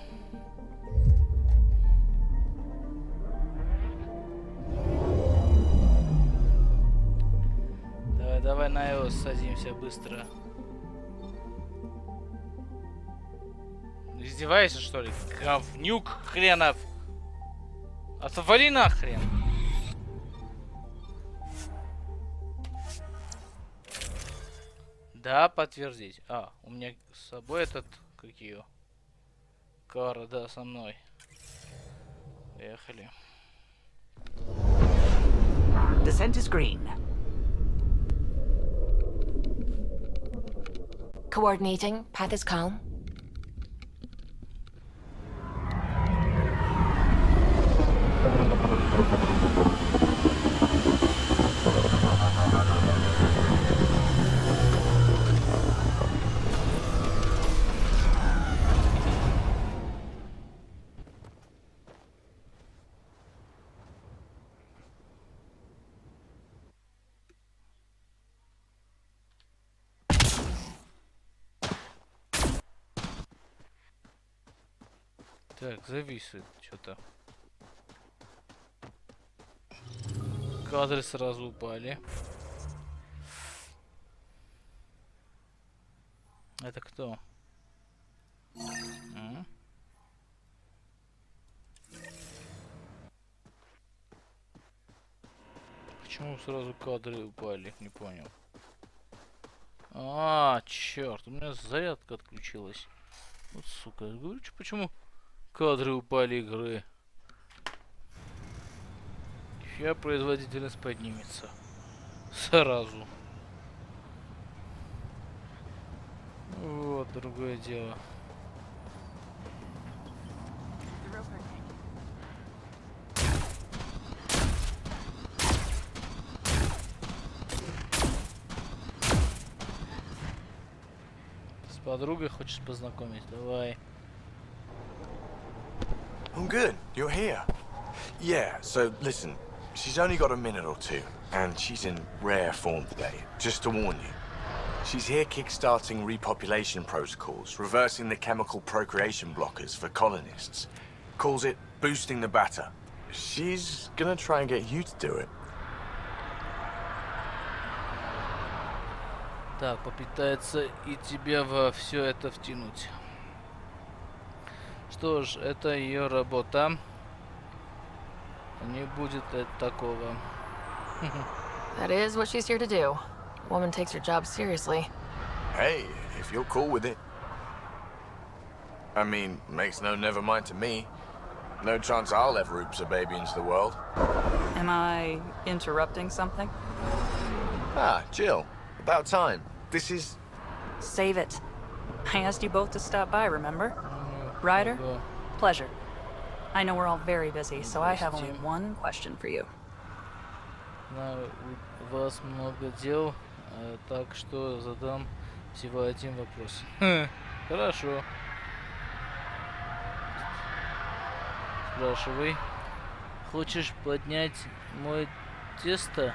Давай на Эос садимся быстро. Издеваешься, что ли? Говнюк хренов. Отвали нахрен. Да, подтвердить. А, у меня с собой этот, как ее? Кара, да, со мной. Поехали. Descent is green. Coordinating. Path is calm. Так, зависит что-то. Кадры сразу упали. Это кто? Почему сразу кадры упали? Не понял. А, черт, у меня зарядка отключилась. Вот сука, я говорю, почему кадры упали игры? Сейчас производительность поднимется. Сразу. Вот, другое дело. С подругой хочешь познакомить? Давай. I'm good. You're here. Yeah, so listen. She's only got a minute or two, and she's in rare form today. Just to warn you. She's here kickstarting repopulation protocols, reversing the chemical procreation blockers for colonists. Calls it boosting the batter. She's gonna try and get you to do it. Так, попытается и тебя во все это втянуть. Что ж, это ее работа. Не будет такого. That is what she's here to do. Woman takes her job seriously. Hey, if you're cool with it. I mean, makes no never mind to me. No chance I'll ever oops a baby into the world. Am I interrupting something? Ah, Jill. About time. This is... Save it. I asked you both to stop by, remember? Ryder, pleasure. I know we're all very busy, so I have only one question for you. У вас много дел, так что задам всего один вопрос. Хорошо. Спрашивай. Хочешь поднять мой тесто?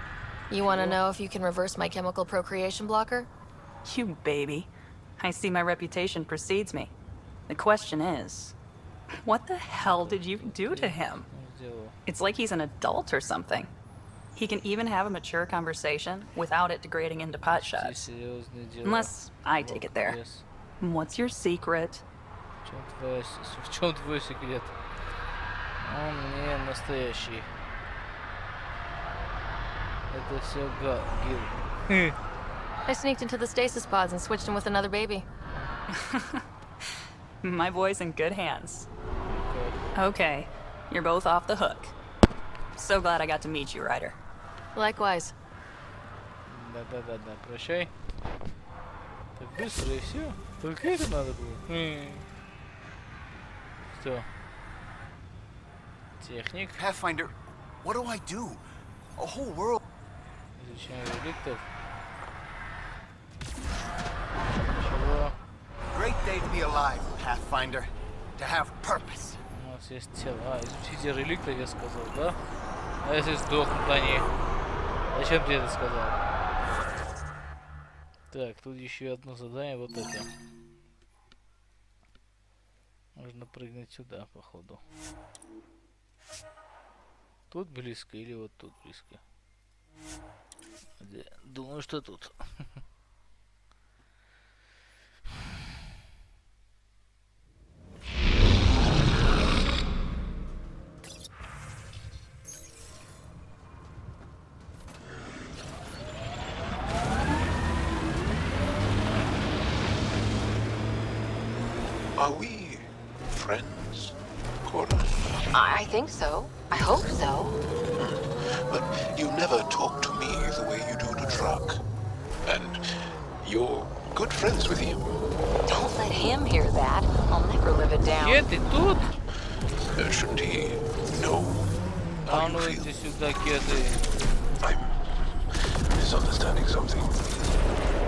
You want to know if you can reverse my chemical procreation blocker? You baby. I see my reputation precedes me. The question is, what the hell did you do to him? It's like he's an adult or something. He can even have a mature conversation without it degrading into pot shots. Unless I take it there. What's your secret? В чем твой секрет? Он не настоящий. Это все Гил. I sneaked into the stasis pods and switched him with another baby. My boy's in good hands. Okay, you're both off the hook. So glad I got to meet you, Ryder. Likewise. Да, прощай. Так быстро и все. Только это надо было. Что? Техник. Pathfinder, what do I do? A whole world. Изучение реликтов. Чего? Great day to be alive, Pathfinder. To have purpose. У нас есть тела. Изучите реликтов, я сказал, да? А если сдохнут они? Зачем ты это сказал? Так, тут еще одно задание, вот это. Можно прыгнуть сюда, походу. Тут близко или вот тут близко? Думаю, что тут. Are we friends, Cora? I think so. I hope so. But you never talk to me the way you do to Druck. And you're good friends with him. Don't let him hear that. I'll never live it down. Кет, ты тут? Shouldn't he know how you feel? Иди сюда, Кеты. I'm misunderstanding something.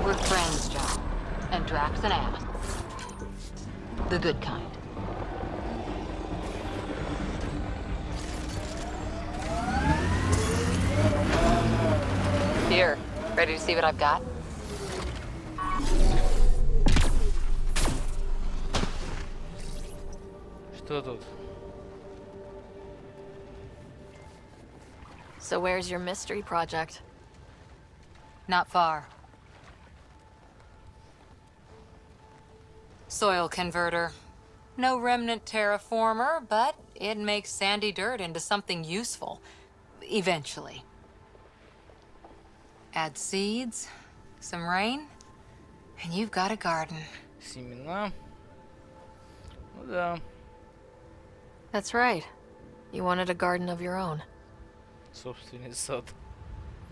We're friends, John. And Drax an ass. The good kind. Here, ready to see what I've got? Что тут? So where's your mystery project? Not far. Soil converter. No remnant terraformer, but it makes sandy dirt into something useful. Eventually. Add seeds, some rain, and you've got a garden. Семена. Ну да. That's right. You wanted a garden of your own. Собственный сад.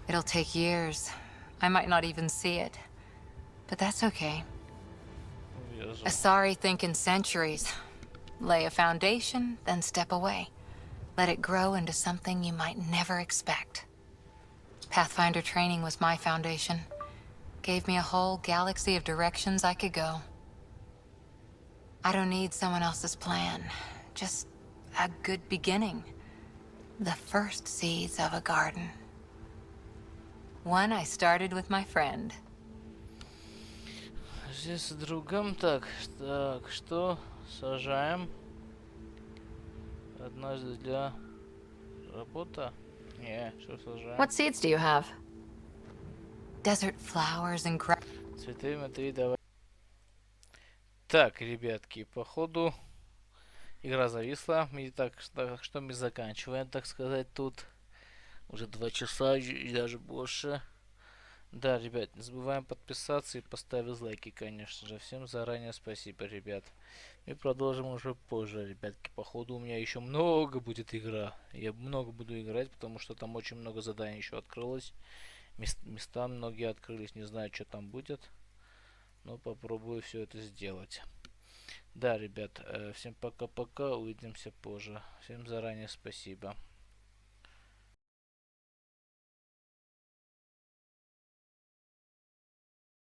It'll take years. I might not even see it. But that's okay. Asari think in centuries. Lay a foundation, then step away. Let it grow into something you might never expect. Pathfinder training was my foundation. Gave me a whole galaxy of directions I could go. I don't need someone else's plan. Just a good beginning. The first seeds of a garden. One I started with my friend. Здесь с другом. Так, что сажаем? Однажды для работы? Не, что сажаем? What seeds do you have? Desert flowers and Цветы, смотри, давай. Так, ребятки, походу игра зависла. И так что мы заканчиваем, так сказать, тут. Уже 2 часа и даже больше. Да, ребят, не забываем подписаться и поставить лайки, конечно же. Всем заранее спасибо, ребят. Мы продолжим уже позже, ребятки. Походу у меня еще много будет игра. Я много буду играть, потому что там очень много заданий еще открылось. Места многие открылись, не знаю, что там будет. Но попробую все это сделать. Да, ребят, всем пока-пока. Увидимся позже. Всем заранее спасибо.